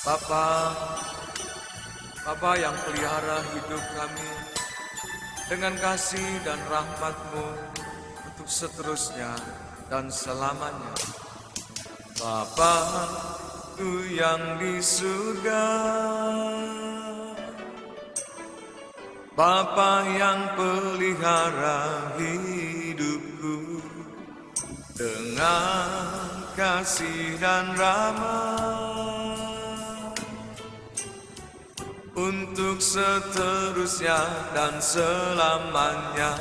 Bapa, Bapa yang pelihara hidup kami dengan kasih dan rahmat-Mu untuk seterusnya dan selamanya. Bapa-Ku yang di surga, Bapa yang pelihara hidupku dengan kasih dan rahmat untuk seterusnya dan selamanya.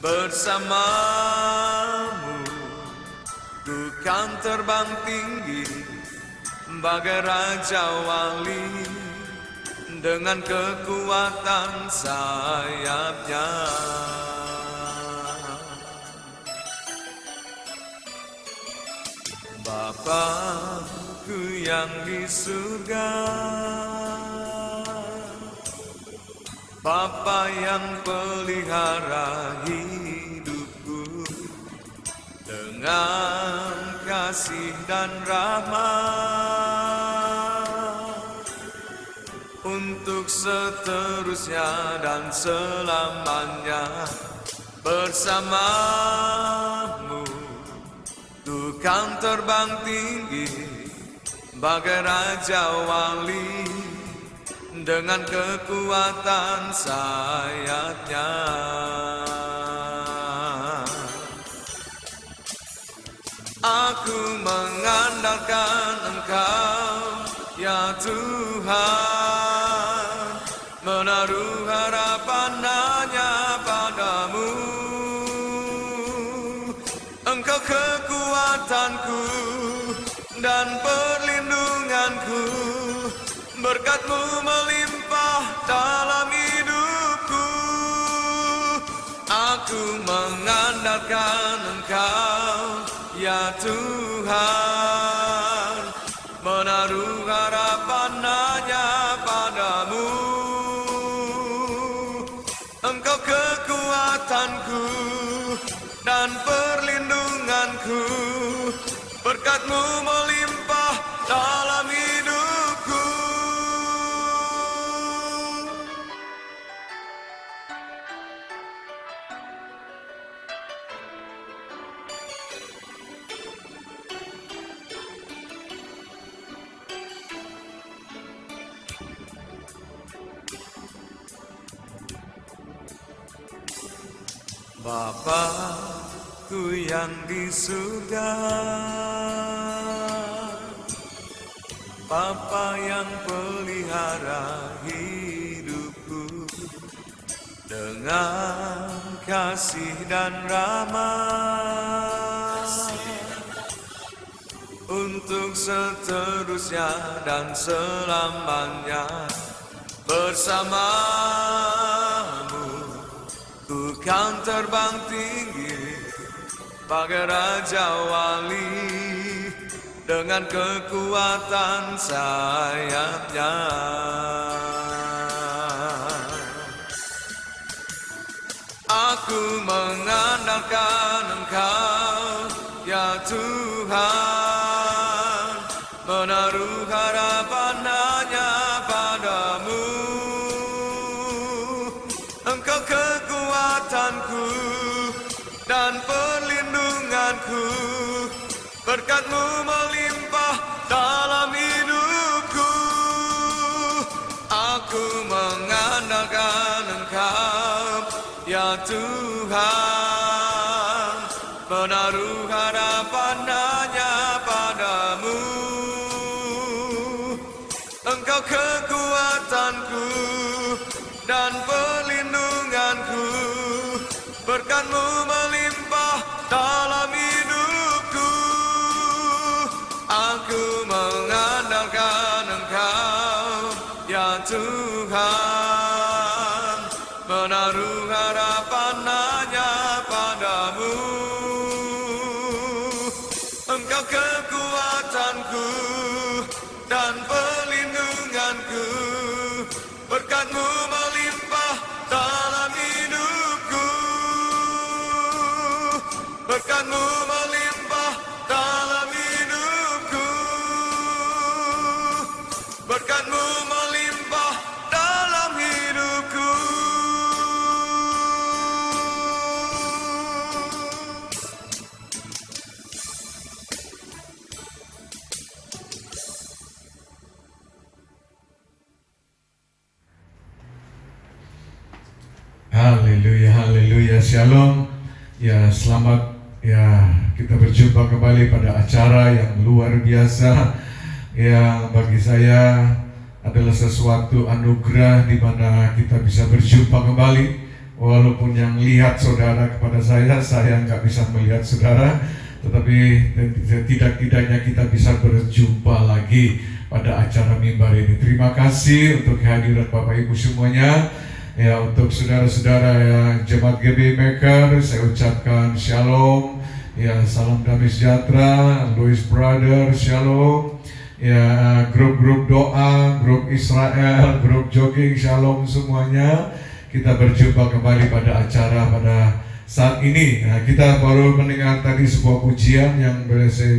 Bersamamu ku kan terbang tinggi bagai Raja Wali dengan kekuatan sayapnya. Bapa-Ku yang di surga, Bapa yang pelihara hidupku dengan kasih dan rahmat untuk seterusnya dan selamanya. Bersamamu ku kan terbang tinggi bagai Raja Wali dengan kekuatan sayapnya. Aku mengandalkan Engkau, ya Tuhan, menaruh harapan hanya padamu. Engkau kekuatanku dan perlindunganku, berkat-Mu melimpah dalam hidupku. Aku mengandalkan Engkau, ya Tuhan, menaruh harapan hanya padamu. Engkau kekuatanku dan perlindunganku, berkat-Mu melimpah dalam hidupku. Bapa-Ku yang di surga, Bapa yang pelihara hidupku dengan kasih dan rahmat untuk seterusnya dan selamanya. Bersamamu ku kan terbang tinggi bagai Raja Wali dengan kekuatan sayapnya. Aku mengandalkan Engkau, ya Tuhan, menaruh harapan hanya padamu. Engkau kekuatanku dan perlindunganku, berkat-Mu melimpah dalam hidupku. Aku mengandalkan Engkau, ya Tuhan, menaruh harapan hanya padamu. Engkau kekuatanku dan perlindunganku, berkat-Mu melimpah dalam hidupku. Aku mengandalkan Engkau, ya Tuhan, menaruh harapan hanya padamu. Engkau kekuatanku dan perlindunganku, berkat-Mu melimpah dalam hidupku. Berkat-Mu melimpah dalam hidupku. Ya shalom, ya selamat ya kita berjumpa kembali pada acara yang luar biasa. Ya bagi saya adalah sesuatu anugerah di mana kita bisa berjumpa kembali. Walaupun yang lihat saudara kepada saya nggak bisa melihat saudara, tetapi tidak-tidaknya kita bisa berjumpa lagi pada acara mimbar ini. Terima kasih untuk kehadiran Bapak Ibu semuanya. Ya, untuk saudara-saudara ya, Jemaat GB Maker, saya ucapkan shalom. Ya, salam damai sejahtera. Louis Brother, shalom. Ya, grup-grup doa, grup Israel, grup jogging, shalom semuanya. Kita berjumpa kembali pada acara pada saat ini. Nah, kita baru mendengar tadi sebuah pujian yang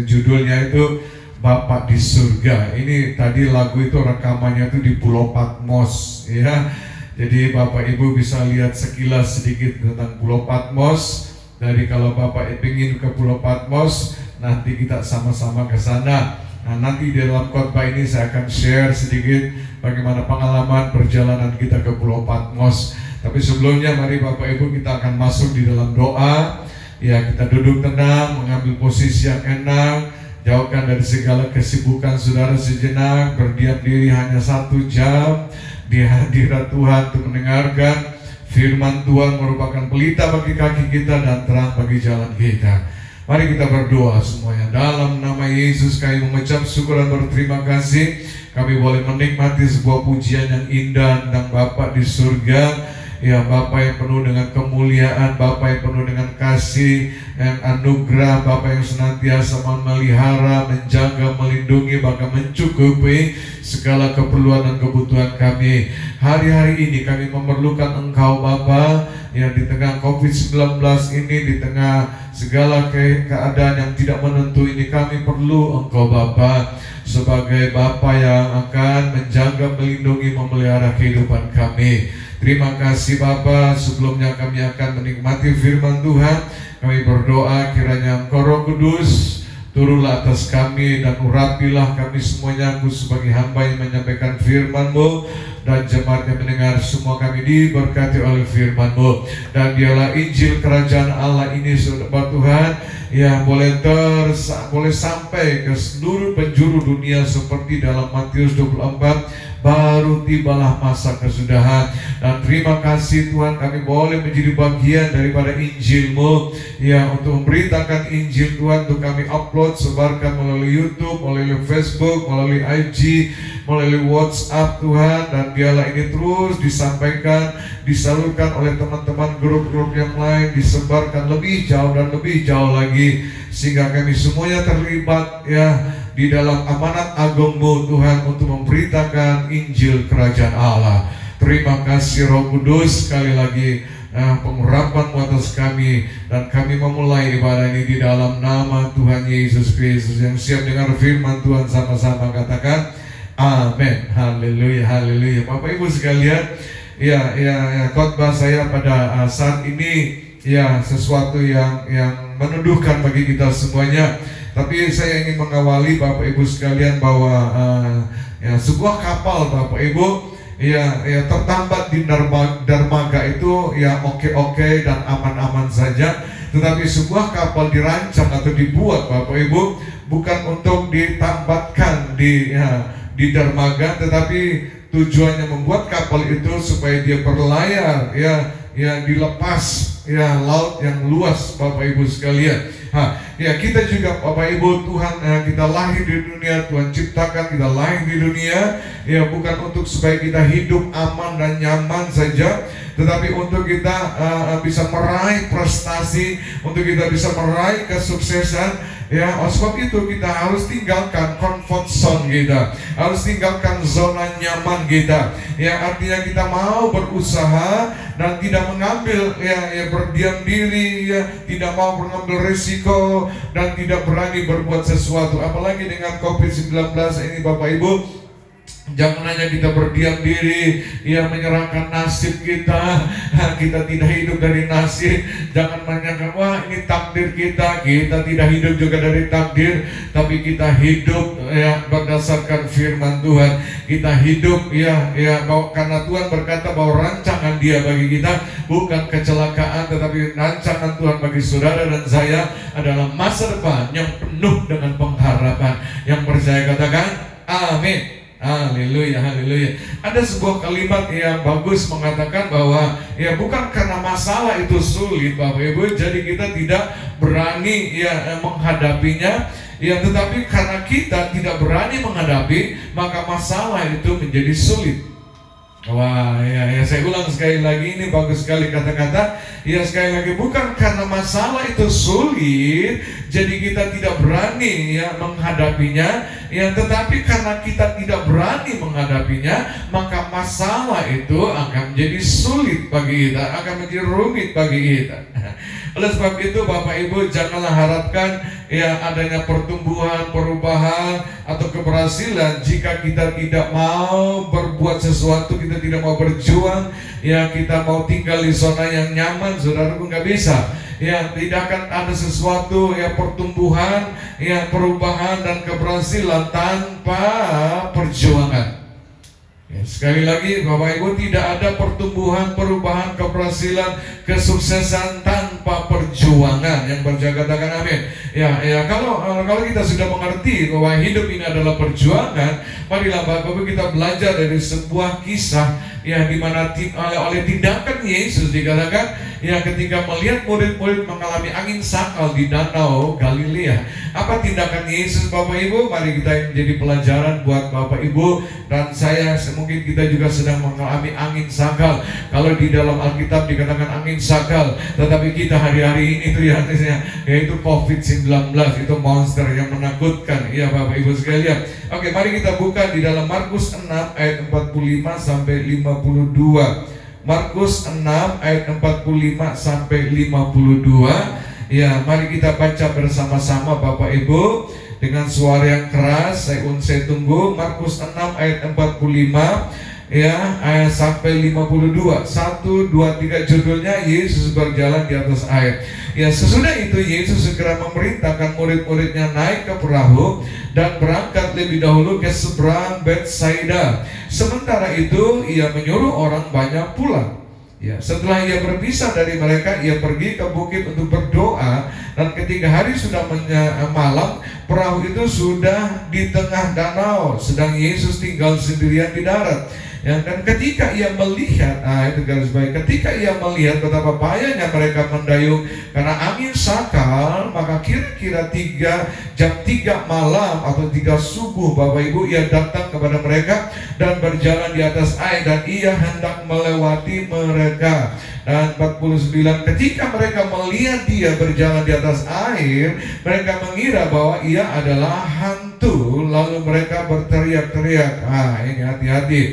judulnya itu Bapak di Surga. Ini tadi lagu itu rekamannya itu di Pulau Patmos, ya. Jadi Bapak Ibu bisa lihat sekilas sedikit tentang Pulau Patmos. Dari kalau Bapak ingin ke Pulau Patmos, nanti kita sama-sama ke sana. Nah, nanti di dalam khotbah ini saya akan share sedikit bagaimana pengalaman perjalanan kita ke Pulau Patmos. Tapi sebelumnya mari Bapak Ibu kita akan masuk di dalam doa. Ya, kita duduk tenang, mengambil posisi yang enak, jauhkan dari segala kesibukan saudara sejenak, berdiam diri hanya 1 jam di hadirat Tuhan untuk mendengarkan firman Tuhan merupakan pelita bagi kaki kita dan terang bagi jalan kita. Mari kita berdoa semuanya. Dalam nama Yesus kami mengucap syukur dan berterima kasih. Kami boleh menikmati sebuah pujian yang indah tentang Bapa di surga. Ya, Bapa yang penuh dengan kemuliaan, Bapa yang penuh dengan kasih yang anugerah, Bapa yang senantiasa memelihara, menjaga, melindungi, bahkan mencukupi segala keperluan dan kebutuhan kami. Hari-hari ini kami memerlukan Engkau Bapa, yang di tengah COVID-19 ini, di tengah segala keadaan yang tidak menentu ini, kami perlu Engkau Bapa sebagai Bapa yang akan menjaga, melindungi, memelihara kehidupan kami. Terima kasih Bapa. Sebelumnya kami akan menikmati firman Tuhan, kami berdoa kiranya Engkau Roh Kudus turunlah atas kami dan urapilah kami semuanya. Aku sebagai hamba yang menyampaikan firman-Mu, dan jemaat yang mendengar semua kami diberkati oleh firman-Mu. Dan biarlah Injil Kerajaan Allah ini Bapak Tuhan ya boleh sampai ke seluruh penjuru dunia seperti dalam Matius 24. Baru tibalah masa kesudahan. Dan terima kasih Tuhan, kami boleh menjadi bagian daripada Injil-Mu ya, untuk memberitakan Injil Tuhan, untuk kami upload, sebarkan melalui YouTube, melalui Facebook, melalui IG, melalui WhatsApp Tuhan. Dan biarlah ini terus disampaikan, disalurkan oleh teman-teman grup-grup yang lain, disebarkan lebih jauh dan lebih jauh lagi, sehingga kami semuanya terlibat ya di dalam amanat agung-Mu Tuhan untuk memberitakan Injil Kerajaan Allah. Terima kasih Roh Kudus, sekali lagi pengurapan-Mu atas kami, dan kami memulai ibadah ini di dalam nama Tuhan Yesus Kristus. Yang siap dengar firman Tuhan sama-sama katakan amin. Haleluya, haleluya. Bapak Ibu sekalian, ya khotbah saya pada saat ini ya sesuatu yang menuduhkan bagi kita semuanya. Tapi saya ingin mengawali Bapak Ibu sekalian bahwa ya sebuah kapal Bapak Ibu ya tertambat di dermaga itu ya oke dan aman-aman saja. Tetapi sebuah kapal dirancang atau dibuat Bapak Ibu bukan untuk ditambatkan di dermaga, tetapi tujuannya membuat kapal itu supaya dia berlayar ya dilepas ya laut yang luas Bapak Ibu sekalian. Ya kita juga Bapak Ibu, Tuhan kita lahir di dunia, Tuhan ciptakan kita lahir di dunia ya bukan untuk supaya kita hidup aman dan nyaman saja, tetapi untuk kita bisa meraih prestasi, untuk kita bisa meraih kesuksesan. Ya, sebab itu kita harus tinggalkan comfort zone kita, harus tinggalkan zona nyaman kita. Ya, artinya kita mau berusaha dan tidak mengambil berdiam diri, tidak mau mengambil risiko dan tidak berani berbuat sesuatu. Apalagi dengan COVID-19 ini Bapak Ibu, Jangan hanya kita berdiam diri, ya menyerahkan nasib kita. Kita tidak hidup dari nasib. Jangan menyangka, wah ini takdir kita. Kita tidak hidup juga dari takdir, tapi kita hidup ya berdasarkan firman Tuhan. Kita hidup karena Tuhan berkata bahwa rancangan Dia bagi kita bukan kecelakaan, tetapi rancangan Tuhan bagi saudara dan saya adalah masa depan yang penuh dengan pengharapan. Yang percaya katakan amin. Haleluya, haleluya. Ada sebuah kalimat yang bagus mengatakan bahwa ya bukan karena masalah itu sulit Bapak Ibu, jadi kita tidak berani menghadapinya, ya tetapi karena kita tidak berani menghadapi, maka masalah itu menjadi sulit. Wah, ya saya ulang sekali lagi, ini bagus sekali kata-kata. Ya sekali lagi, bukan karena masalah itu sulit, jadi kita tidak berani menghadapinya. Ya, tetapi karena kita tidak berani menghadapinya, maka masalah itu akan menjadi sulit bagi kita, akan menjadi rumit bagi kita. Oleh sebab itu Bapak Ibu, janganlah harapkan adanya pertumbuhan, perubahan atau keberhasilan jika kita tidak mau berbuat sesuatu, kita tidak mau berjuang, kita mau tinggal di zona yang nyaman, saudara pun nggak bisa. Tidak akan ada sesuatu pertumbuhan, perubahan dan keberhasilan tanpa perjuangan. Sekali lagi Bapak Ibu, tidak ada pertumbuhan, perubahan, keberhasilan, kesuksesan tanpa perjuangan. Yang percaya katakan amin. Kalau kita sudah mengerti bahwa hidup ini adalah perjuangan, marilah Bapak Ibu kita belajar dari sebuah kisah di mana oleh tindakan Yesus dikatakan ketika melihat murid-murid mengalami angin sakal di danau Galilea. Apa tindakan Yesus Bapak Ibu? Mari kita menjadi pelajaran buat Bapak Ibu dan saya. Mungkin kita juga sedang mengalami angin sakal. Kalau di dalam Alkitab dikatakan angin sakal, tetapi kita hari-hari ini itu yaitu COVID-19, itu monster yang menakutkan. Ya Bapak Ibu sekalian. Oke, mari kita buka di dalam Markus 6 ayat 45 sampai 52. Markus 6 ayat 45 sampai 52. Ya, mari kita baca bersama-sama Bapak Ibu dengan suara yang keras. Saya tunggu. Markus 6 ayat 45 ayat sampai 52. 1, 2, 3 judulnya Yesus berjalan di atas air. Sesudah itu Yesus segera memerintahkan murid-muridnya naik ke perahu dan berangkat lebih dahulu ke seberang Betsaida. Sementara itu ia menyuruh orang banyak pulang. Setelah ia berpisah dari mereka, ia pergi ke bukit untuk berdoa. Dan ketika hari sudah malam, perahu itu sudah di tengah danau, sedang Yesus tinggal sendirian di darat. Dan ketika ia melihat, itu garis baik, ketika ia melihat betapa payahnya mereka mendayung karena angin sakal, maka kira-kira jam 3 malam atau 3 subuh Bapak Ibu, ia datang kepada mereka dan berjalan di atas air, dan ia hendak melewati mereka. Dan 49, ketika mereka melihat dia berjalan di atas air, mereka mengira bahwa ia adalah hantu, lalu mereka berteriak-teriak. Ini hati-hati.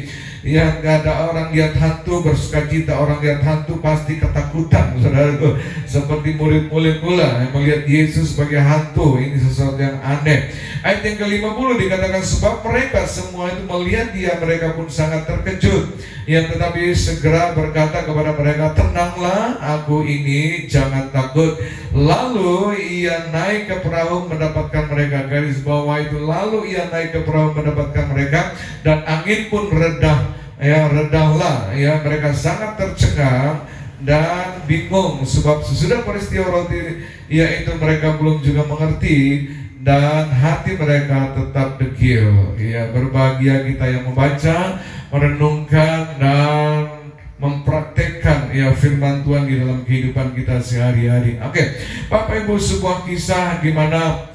Gak ada orang lihat hantu bersukacita. Orang lihat hantu pasti ketakutan, saudaraku. Seperti murid-murid pula yang melihat Yesus sebagai hantu. Ini sesuatu yang aneh. Ayat yang ke-50 dikatakan, sebab mereka semua itu melihat dia, mereka pun sangat terkejut. Tetapi segera berkata kepada mereka, tenanglah, aku ini, jangan takut. Lalu ia naik ke perahu mendapatkan mereka. Garis bawah itu, lalu ia naik ke perahu mendapatkan mereka, dan angin pun redahlah. Mereka sangat tercengang dan bingung, sebab sesudah peristiwa roti itu mereka belum juga mengerti, dan hati mereka tetap degil. Berbahagia kita yang membaca, merenungkan dan mempraktekkan firman Tuhan di dalam kehidupan kita sehari-hari. Oke, Bapak Ibu, sebuah kisah di mana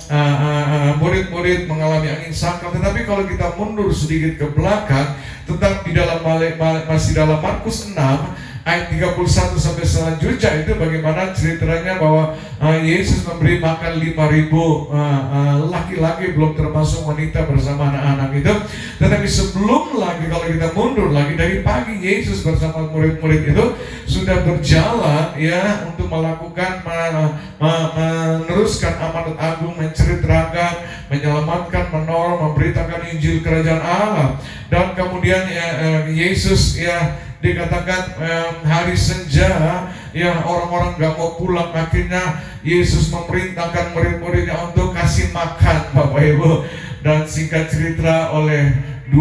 murid-murid mengalami angin sakal. Tetapi kalau kita mundur sedikit ke belakang, tetap di dalam masih dalam Markus 6 ayat 31 sampai selanjutnya, itu bagaimana ceritanya bahwa Yesus memberi makan 5.000 laki-laki, belum termasuk wanita bersama anak-anak itu. Tetapi sebelum lagi, kalau kita mundur lagi, dari pagi Yesus bersama murid-murid itu sudah berjalan untuk melakukan meneruskan amanat agung, menceritakan menyelamatkan, menolong, memberitakan Injil Kerajaan Allah. Dan kemudian Yesus dikatakan hari senja orang-orang gak mau pulang, akhirnya Yesus memerintahkan murid-muridnya untuk kasih makan, Bapak Ibu. Dan singkat cerita, oleh 2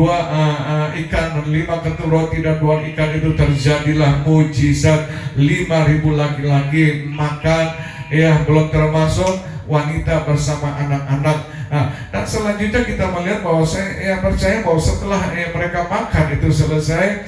ikan dan 5 ketul roti dan 2 ikan itu terjadilah mujizat. 5.000 laki-laki makan, belum termasuk wanita bersama anak-anak. Dan selanjutnya kita melihat bahwa saya percaya bahwa setelah mereka makan itu selesai,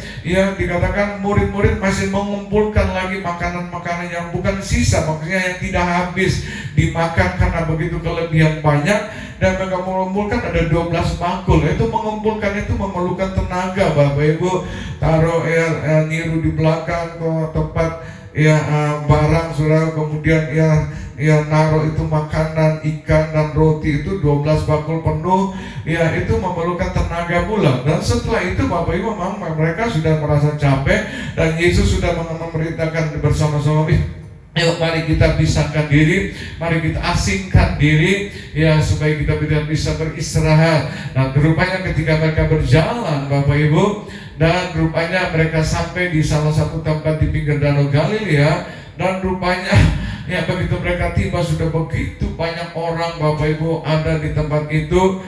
dikatakan murid-murid masih mengumpulkan lagi makanan-makanan yang bukan sisa, maksudnya yang tidak habis dimakan karena begitu kelebihan banyak. Dan mereka mengumpulkan ada 12 bakul. Itu mengumpulkan itu memerlukan tenaga, Bapak Ibu. Taruh niru di belakang tempat barang, saudara, kemudian naruh itu makanan, ikan dan roti itu 12 bakul penuh. Itu memerlukan tenaga pula. Dan setelah itu Bapak Ibu, memang mereka sudah merasa capek dan Yesus sudah memerintahkan bersama-sama, ayo mari kita pisahkan diri, mari kita asingkan diri, supaya kita bisa beristirahat. Nah, rupanya ketika mereka berjalan, Bapak Ibu, dan rupanya mereka sampai di salah satu tempat di pinggir Danau Galilea. Dan rupanya begitu mereka tiba sudah begitu banyak orang, Bapak Ibu, ada di tempat itu,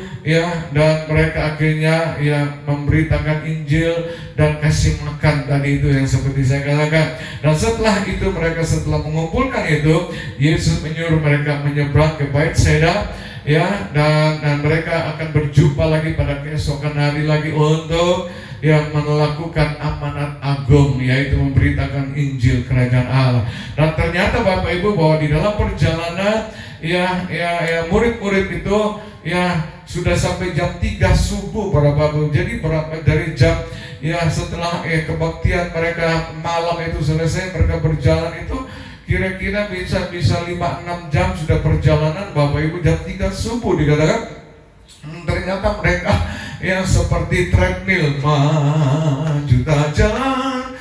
dan mereka akhirnya memberitakan Injil dan kasih makan tadi itu yang seperti saya katakan. Dan setelah itu setelah mengumpulkan itu, Yesus menyuruh mereka menyeberang ke Betsaida, dan mereka akan berjumpa lagi pada keesokan hari lagi untuk melakukan amanat agung, yaitu memberitakan Injil Kerajaan Allah. Dan ternyata Bapak Ibu bahwa di dalam perjalanan murid-murid itu sudah sampai jam 3 subuh para Bapak Ibu. Jadi dari jam setelah kebaktian mereka malam itu selesai, mereka berjalan itu kira-kira bisa 5-6 jam sudah perjalanan, Bapak Ibu. Jam 3 subuh dikatakan ternyata mereka seperti treadmill, maju tak jalan,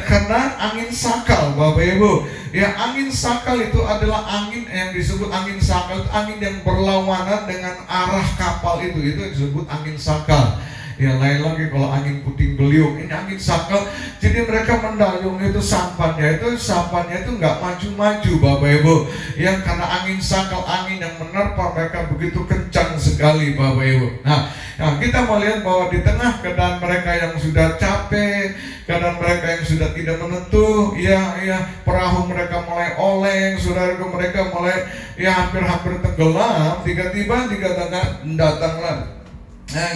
karena angin sakal, Bapak Ibu. Angin sakal itu adalah angin yang disebut angin sakal, itu angin yang berlawanan dengan arah kapal itu disebut angin sakal. Lain lagi kalau angin puting beliung, ini angin sakal. Jadi mereka mendayung itu sampannya itu nggak maju-maju, Bapak Ibu, karena angin sakal, angin yang menerpa mereka begitu kencang sekali, Bapak Ibu. Nah, kita melihat bahwa di tengah keadaan mereka yang sudah capek, keadaan mereka yang sudah tidak menentu, perahu mereka mulai oleng, saudara, mereka mulai hampir-hampir tenggelam. Tiba-tiba dikatakan datanglah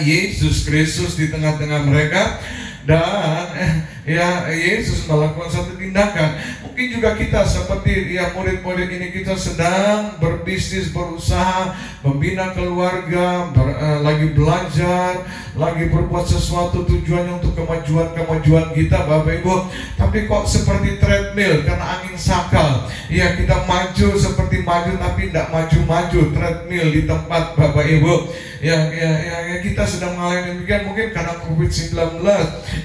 Yesus Kristus di tengah-tengah mereka. Dan Yesus melakukan satu tindakan. Mungkin juga kita seperti murid-murid ini, kita sedang berbisnis, berusaha, membina keluarga, lagi belajar, lagi berbuat sesuatu tujuannya untuk kemajuan kita, Bapak Ibu. Tapi kok seperti treadmill karena angin sakal. Kita maju seperti maju tapi tidak maju-maju, treadmill di tempat, Bapak Ibu. Kita sedang mengalami demikian mungkin karena COVID-19.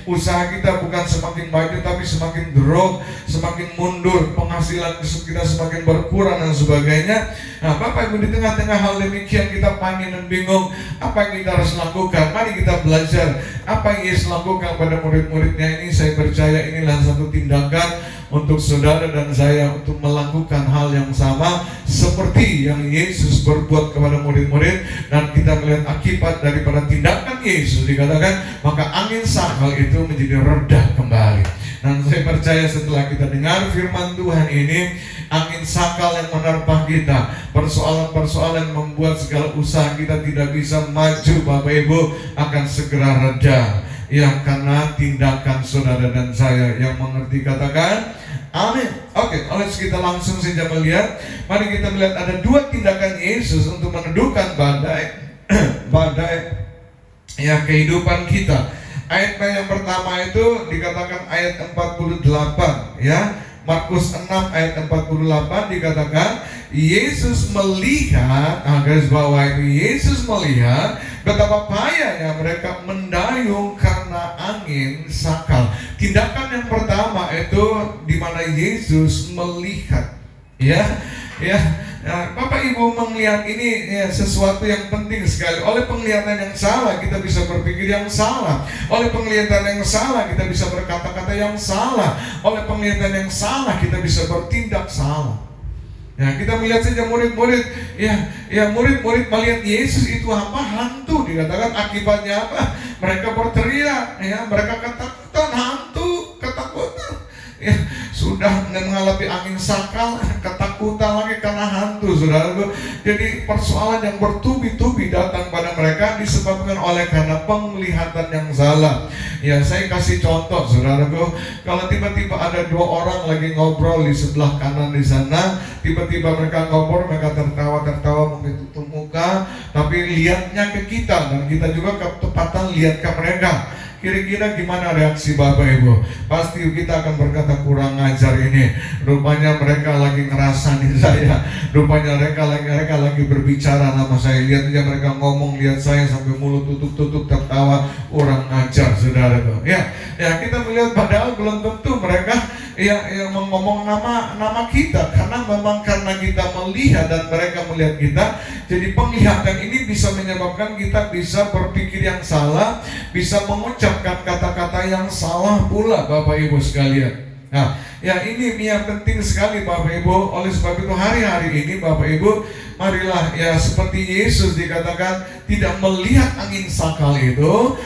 Usaha kita bukan semakin maju tapi semakin drop, semakin mundur, penghasilan kita semakin berkurang dan sebagainya. Nah, Bapak Ibu, di tengah-tengah hal demikian kita panik dan bingung, apa yang kita harus lakukan? Mari kita belajar apa yang Yesus lakukan pada murid-muridnya ini. Saya percaya inilah satu tindakan untuk saudara dan saya untuk melakukan hal yang sama seperti yang Yesus berbuat kepada murid-murid. Dan kita melihat akibat daripada tindakan Yesus, dikatakan maka angin sakal itu menjadi reda kembali. Dan saya percaya setelah kita dengar firman Tuhan ini, angin sakal yang menerpa kita, persoalan-persoalan membuat segala usaha kita tidak bisa maju, Bapak Ibu, akan segera reda. Karena tindakan saudara dan saya yang mengerti, katakan amin. Oke, kita langsung saja melihat. Mari kita melihat ada 2 tindakan Yesus untuk menundukkan badai kehidupan kita. Ayat yang pertama itu dikatakan ayat 48, Markus 6 ayat 48 dikatakan Yesus melihat, garis bawah itu, Yesus melihat betapa payahnya mereka mendayung karena angin sakal. Tindakan yang pertama itu di mana Yesus melihat, Nah, Bapak Ibu melihat ini ya, sesuatu yang penting sekali. Oleh penglihatan yang salah kita bisa berpikir yang salah. Oleh penglihatan yang salah kita bisa berkata-kata yang salah. Oleh penglihatan yang salah kita bisa bertindak salah. Ya, kita melihat saja murid-murid, murid-murid melihat Yesus itu apa? Hantu, dikatakan akibatnya apa? Mereka berteriak, ya, mereka ketakutan, hantu, ketakutan. Ya, sudah mengalami angin sakal, ketakutan lagi karena hantu, saudaraku. Jadi persoalan yang bertubi-tubi datang pada mereka disebabkan oleh karena penglihatan yang salah. Ya, saya kasih contoh, saudaraku. Kalau tiba-tiba ada dua orang lagi ngobrol di sebelah kanan di sana, tiba-tiba mereka ngobrol, mereka tertawa mungkin tutup muka, tapi lihatnya ke kita dan kita juga ketepatan lihat ke mereka. Kira-kira gimana reaksi Bapak Ibu? Pasti kita akan berkata kurang ajar ini. Rupanya mereka lagi ngerasain saya. Rupanya mereka lagi berbicara nama saya. Lihat aja mereka ngomong, lihat saya sampai mulut tutup tertawa, kurang ajar, saudara. Ya, kita melihat padahal belum tentu mereka ngomong nama kita, karena memang karena kita melihat dan mereka melihat kita. Jadi penglihatan ini bisa menyebabkan kita bisa berpikir yang salah, bisa mengucapkan kata-kata yang salah pula, Bapak Ibu sekalian. Nah, ini yang penting sekali, Bapak Ibu. Oleh sebab itu hari-hari ini Bapak Ibu, marilah seperti Yesus dikatakan tidak melihat angin sakal itu,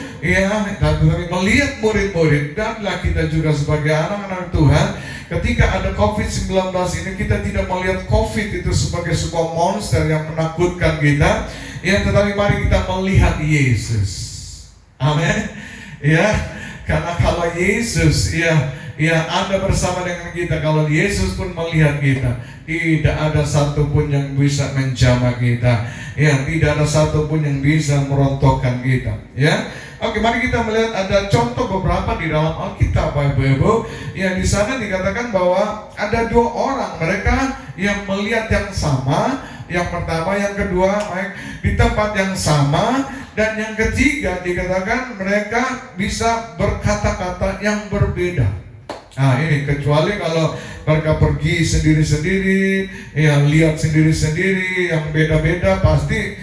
tapi melihat murid-murid. Danlah kita juga sebagai anak-anak Tuhan, ketika ada COVID-19 ini, kita tidak melihat COVID itu sebagai sebuah monster yang menakutkan kita, tetapi mari kita melihat Yesus. Amin. Karena kalau Yesus ada bersama dengan kita, kalau Yesus pun melihat kita, tidak ada satupun yang bisa menjamah kita, tidak ada satupun yang bisa merontokkan kita. Oke, mari kita melihat ada contoh beberapa di dalam Alkitab, Bapak Ibu. Di sana dikatakan bahwa ada dua orang, mereka yang melihat yang sama, yang pertama, yang kedua, di tempat yang sama, dan yang ketiga dikatakan mereka bisa berkata-kata yang berbeda. Nah, ini kecuali kalau mereka pergi sendiri-sendiri, lihat sendiri-sendiri, yang beda-beda, pasti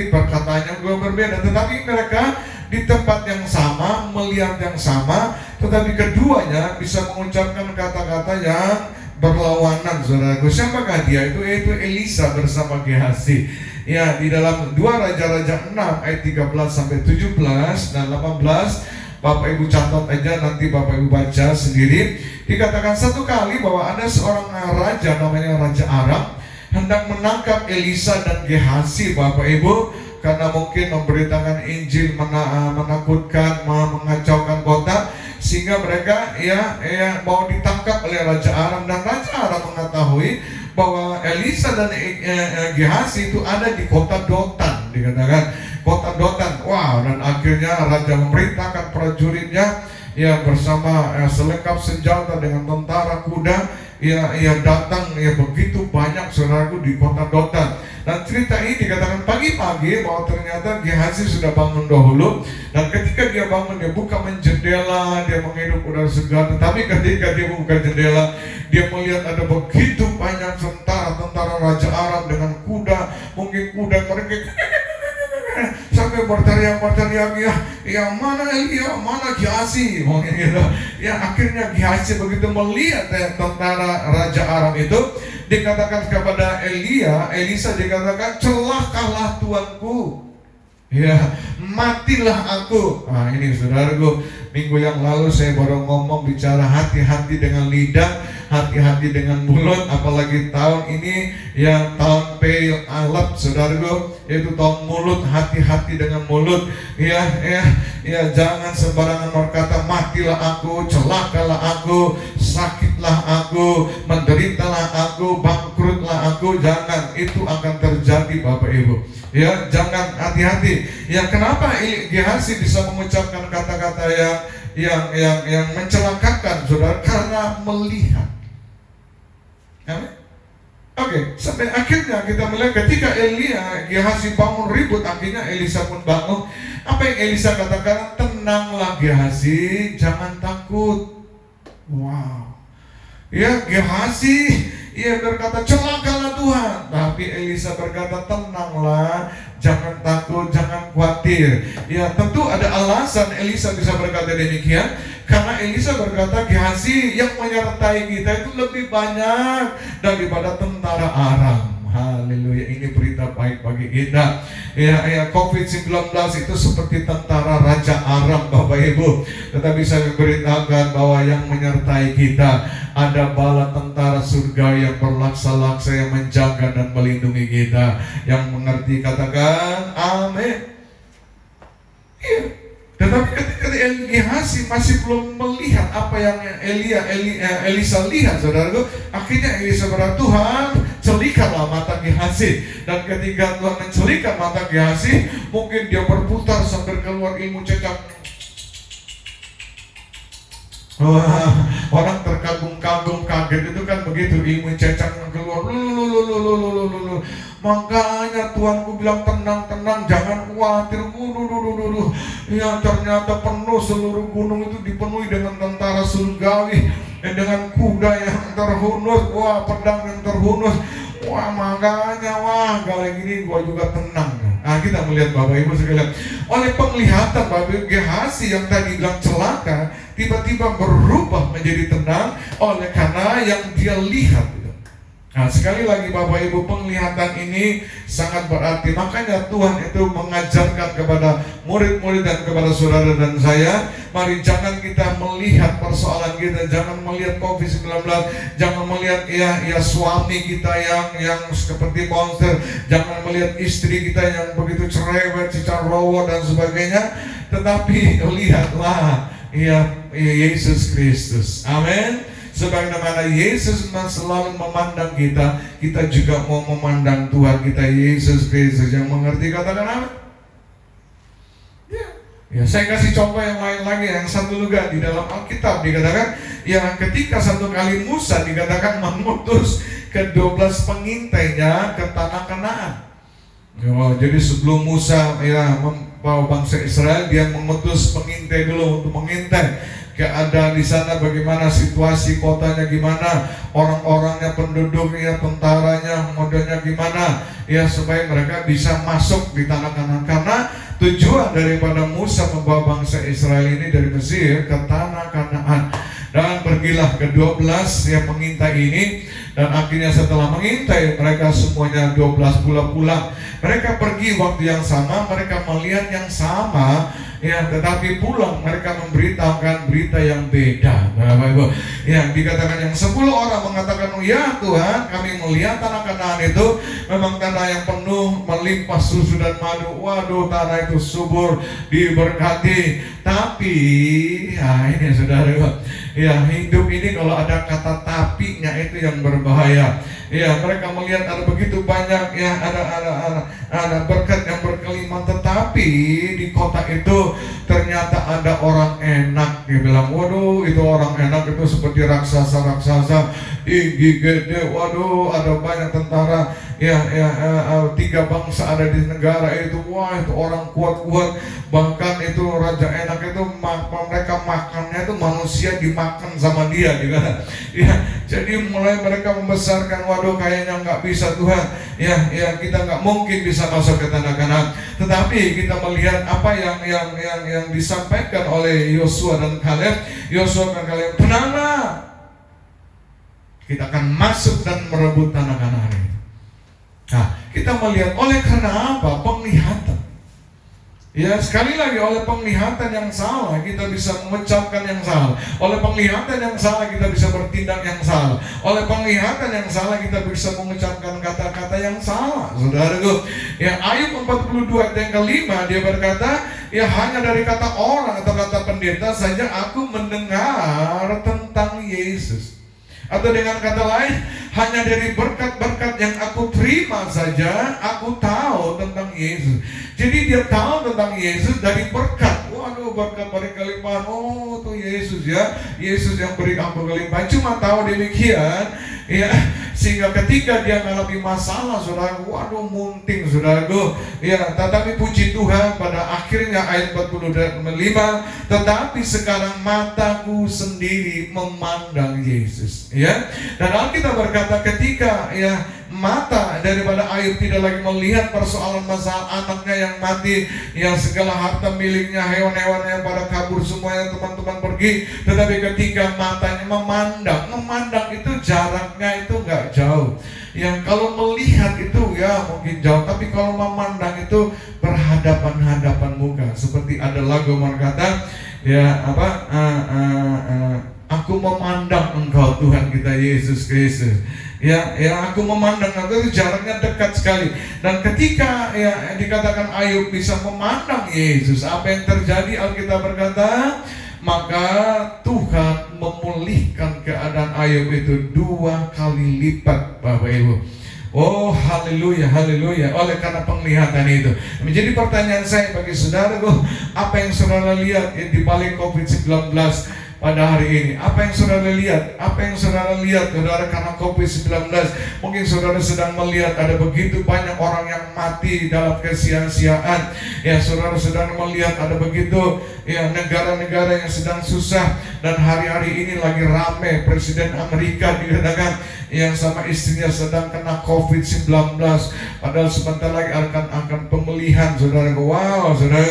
perkataannya juga berbeda. Tetapi mereka di tempat yang sama, melihat yang sama, tetapi keduanya bisa mengucapkan kata-kata yang berlawanan, saudaraku. Siapakah dia? Yaitu Elisa bersama Gehazi. Di dalam 2 Raja-Raja 6 ayat 13 sampai 17 dan 18, Bapak Ibu catat aja, nanti Bapak Ibu baca sendiri. Dikatakan satu kali bahwa ada seorang raja namanya Raja Aram hendak menangkap Elisa dan Gehazi, Bapak Ibu, karena mungkin memberitakan Injil menakutkan, mengacaukan kota, sehingga mereka mau ditangkap oleh Raja Aram. Dan Raja Aram mengetahui bahwa Elisa dan Gehazi itu ada di kota Dotan, dikatakan kota Dotan. Dan akhirnya raja memerintahkan prajuritnya bersama selengkap senjata dengan tentara kuda, datang begitu banyak, saudaraku, di kota Dotan. Dan cerita ini dikatakan pagi-pagi bahwa ternyata Gehazi sudah bangun dahulu, dan ketika dia bangun, dia buka jendela, dia menghirup udara segar. Tetapi ketika dia buka jendela, dia melihat ada begitu banyak tentara Raja Aram dengan kuda, mungkin kuda mereka sampai berteriak, mana Elia, mana Gehazi, mungkin gitu. Akhirnya Gehazi begitu melihat tentara Raja Aram itu, dikatakan kepada Elisa dikatakan, celakalah tuanku, matilah aku. Ini saudaraku, minggu yang lalu saya baru ngomong bicara hati-hati dengan lidah, hati-hati dengan mulut, apalagi tahun ini tahun Peil Alap, saudaraku, yaitu tahun mulut. Hati-hati dengan mulut, jangan sembarangan berkata matilah aku, celakalah aku, sakitlah aku, menderitalah aku, bangkrutlah aku. Jangan, itu akan terjadi, Bapak Ibu. Jangan, hati-hati. Kenapa Gehazi bisa mengucapkan kata-kata yang mencelakakan, saudara? Karena melihat. Oke, sampai akhirnya kita melihat ketika Gehazi bangun ribut, akhirnya Elisa pun bangun. Apa yang Elisa katakan? Tenanglah Gehazi, jangan takut. Gehazi Ia berkata, celakalah Tuhan. Tapi Elisa berkata, tenanglah, jangan takut, jangan khawatir. Ya, tentu ada alasan Elisa bisa berkata demikian, karena Elisa berkata, Gehazi, yang menyertai kita itu lebih banyak daripada tentara Aram. Haleluya, ini berita baik bagi kita. Ya, COVID-19 itu seperti tentara Raja Aram, Bapak Ibu. Tetapi saya beritakan bahwa yang menyertai kita ada bala tentara surga yang berlaksa-laksa, yang menjaga dan melindungi kita. Yang mengerti katakan amin. Iya. Tetapi ketika Gehazi masih belum melihat apa yang Elisa lihat, saudaraku, akhirnya Elisa berkata, Tuhan, celikkanlah mata Gehazi. Dan ketika Tuhan mencelikkan mata Gehazi, mungkin dia berputar sambil keluar ilmu cecak. Wah, orang terkagum-kagum, kaget itu kan begitu, ilmu cecak yang keluar. Makanya Tuhanku bilang, tenang, jangan khawatir. Ya, ternyata penuh, seluruh gunung itu dipenuhi dengan tentara surgawi, dengan kuda yang terhunus, wah, pedang yang terhunus. Wah, makanya, kali ini gua juga tenang. Nah, kita melihat Bapak Ibu sekalian, oleh penglihatan Bapak Ibu, Gehazi yang tadi bilang celaka tiba-tiba berubah menjadi tenang oleh karena yang dia lihat. Nah, sekali lagi Bapak Ibu, penglihatan ini sangat berarti. Makanya Tuhan itu mengajarkan kepada murid-murid dan kepada saudara dan saya, mari jangan kita melihat persoalan kita, jangan melihat COVID-19, jangan melihat ya suami kita yang seperti monster, jangan melihat istri kita yang begitu cerewet, cicarowo dan sebagainya, tetapi lihatlah Yesus Kristus. Amin. Sebagaimana Yesus selalu memandang kita, kita juga mau memandang Tuhan kita Yesus Kristus. Yang mengerti katakan amin. Ya, saya kasih contoh yang lain lagi, yang satu juga di dalam Alkitab dikatakan, yang ketika satu kali Musa dikatakan mengutus ke-12 pengintainya ke tanah Kanaan. Jadi sebelum Musa membawa bangsa Israel, dia mengutus pengintai dulu untuk mengintai keadaan di sana, bagaimana situasi kotanya, gimana orang-orangnya, penduduknya, tentaranya, modelnya gimana, ya supaya mereka bisa masuk di tanah Kanaan. Karena tujuan daripada Musa membawa bangsa Israel ini dari Mesir ke tanah Kanaan. Dan pergilah ke-12 pengintai ini, dan akhirnya setelah mengintai mereka semuanya 12 pulang. Mereka pergi waktu yang sama, mereka melihat yang sama, tetapi pulang mereka memberitakan berita yang beda. Bapak Ibu, dikatakan yang 10 orang mengatakan, ya Tuhan, kami melihat tanah Kanaan itu memang tanah yang penuh melimpah susu dan madu. Waduh, tanah itu subur, diberkati. Tapi ini saudara, hidup ini kalau ada kata tapinya itu yang berbahaya. Mereka melihat ada begitu banyak, ada berkat yang berkelimpahan, tetapi di kota itu ternyata ada orang enak. Dia bilang, waduh, itu orang enak itu seperti raksasa tinggi gede. Waduh, ada banyak tentara, 3 bangsa ada di negara itu. Wah, itu orang kuat-kuat. Bahkan itu raja enak itu mereka makannya itu manusia dimakan sama dia, jadi mulai mereka membesarkan, waduh, kayaknya nggak bisa Tuhan, kita nggak mungkin bisa masuk ke tanah Kanaan. Tetapi kita melihat apa yang disampaikan oleh Yosua dan Kaleb. Tenanglah, kita akan masuk dan merebut tanah Kanaan ini. Nah, kita melihat oleh karena apa? Penglihatan. Sekali lagi, oleh penglihatan yang salah kita bisa mengucapkan yang salah. Oleh penglihatan yang salah kita bisa bertindak yang salah. Oleh penglihatan yang salah kita bisa mengucapkan kata-kata yang salah. Saudaraku, Ayub 42 ayat yang kelima, dia berkata, hanya dari kata orang atau kata pendeta saja aku mendengar tentang Yesus. Atau dengan kata lain, hanya dari berkat-berkat yang aku terima saja aku tahu tentang Yesus. Jadi dia tahu tentang Yesus dari berkat. Waduh, berkat berkelimpahan. Oh, itu Yesus Yesus yang beri ampun kelimpahan. Cuma tahu demikian Ya, sehingga ketika dia mengalami masalah, saudara, waduh munting, saudaraku. Ya, tetapi puji Tuhan pada akhirnya ayat 45, tetapi sekarang mataku sendiri memandang Yesus. Ya, dan Alkitab berkata ketika mata daripada Ayub tidak lagi melihat persoalan masalah anaknya yang mati, yang segala harta miliknya, hewan-hewan yang pada kabur semuanya, teman-teman pergi, tetapi ketika matanya memandang itu jaraknya itu nggak jauh. Yang kalau melihat itu ya mungkin jauh, tapi kalau memandang itu berhadapan-hadapan muka. Seperti ada lagu berkata aku memandang Engkau Tuhan kita Yesus Kristus. Ya, aku memandang Engkau, itu jaraknya dekat sekali. Dan ketika dikatakan Ayub bisa memandang Yesus, apa yang terjadi? Alkitab berkata, maka Tuhan memulihkan keadaan Ayub itu 2 kali lipat, Bapak Ibu. Oh, haleluya, haleluya. Oleh karena penglihatan itu. Menjadi pertanyaan saya bagi saudaraku, apa yang saudara lihat di balik COVID-19 pada hari ini? Apa yang saudara lihat? Apa yang saudara lihat, saudara, karena COVID-19? Mungkin saudara sedang melihat ada begitu banyak orang yang mati dalam kesia-siaan. Ya, saudara sedang melihat ada begitu negara-negara yang sedang susah. Dan hari-hari ini lagi rame Presiden Amerika dikatakan yang sama istrinya sedang kena COVID-19. Padahal sebentar lagi akan pemulihan, saudara. Wow, saudara.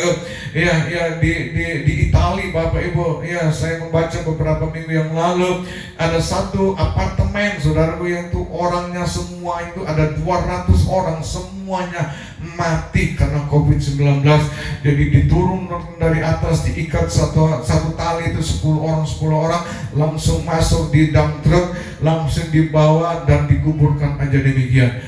Di Italia, Bapak Ibu, saya membaca beberapa minggu yang lalu ada satu apartemen, saudaraku, yang itu orangnya semua itu ada 200 orang, semuanya mati karena COVID-19. Jadi diturun dari atas, diikat satu tali itu 10 orang langsung masuk di dump truck, langsung dibawa dan dikuburkan aja demikian.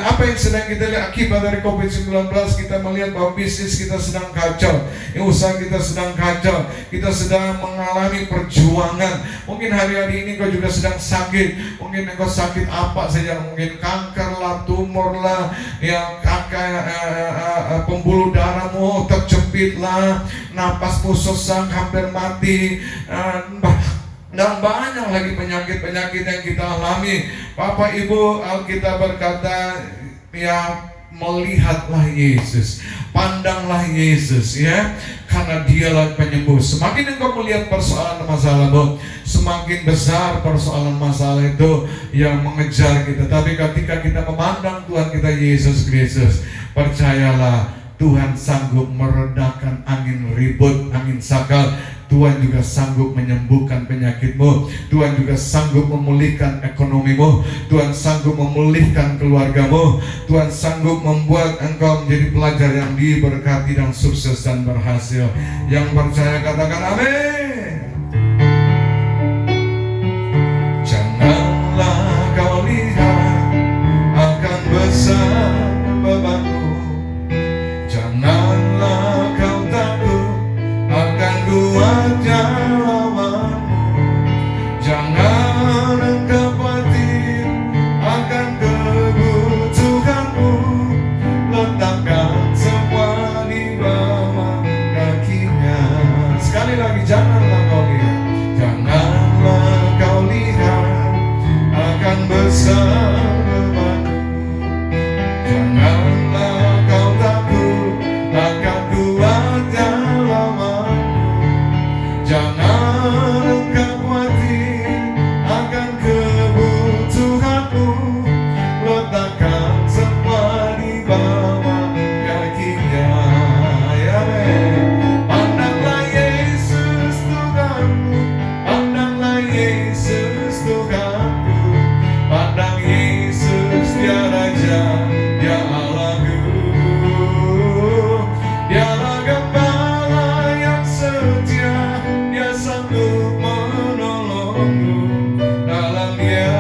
Apa yang sedang kita lihat akibat dari COVID-19? Kita melihat bahwa bisnis kita sedang kacau, usaha kita sedang kacau, kita sedang mengalami perjuangan. Mungkin hari-hari ini kau juga sedang sakit. Mungkin kau sakit apa saja, mungkin kanker lah, tumor lah, pembuluh darahmu terjepit lah, napasmu sesak, hampir mati, dan banyak lagi penyakit-penyakit yang kita alami. Bapak Ibu, Alkitab berkata, melihatlah Yesus, pandanglah Yesus, karena Dialah penyembuh. Semakin engkau melihat persoalan masalahmu, semakin besar persoalan masalah itu yang mengejar kita. Tapi ketika kita memandang Tuhan kita Yesus Kristus, percayalah, Tuhan sanggup meredakan angin ribut, angin sakal. Tuhan juga sanggup menyembuhkan penyakitmu. Tuhan juga sanggup memulihkan ekonomimu. Tuhan sanggup memulihkan keluargamu. Tuhan sanggup membuat engkau menjadi pelajar yang diberkati dan sukses dan berhasil. Yang percaya katakan amin. Janganlah kau lihat akan besar bebanmu. Janganlah kau takut akan kuatnya lawanmu. Jangan engkau khawatir akan kebutuhanmu. Letakkan semua di bawah kakinya. Sekali lagi, janganlah kau lihat, janganlah kau lihat akan besar bebanmu. Janganlah kau takut akan kuatnya lawanmu. Jangan engkau khawatir akan kebutuhanmu. Letakkan semua di bawah kakinya. Pandanglah Yesus Tuhanmu, pandanglah Yesus Tuhanku. Pandang Yesus, Dia Raja, Dia Allahku. Dialah Gembala yang setia, Dia sanggup menolongmu. Dalam Dia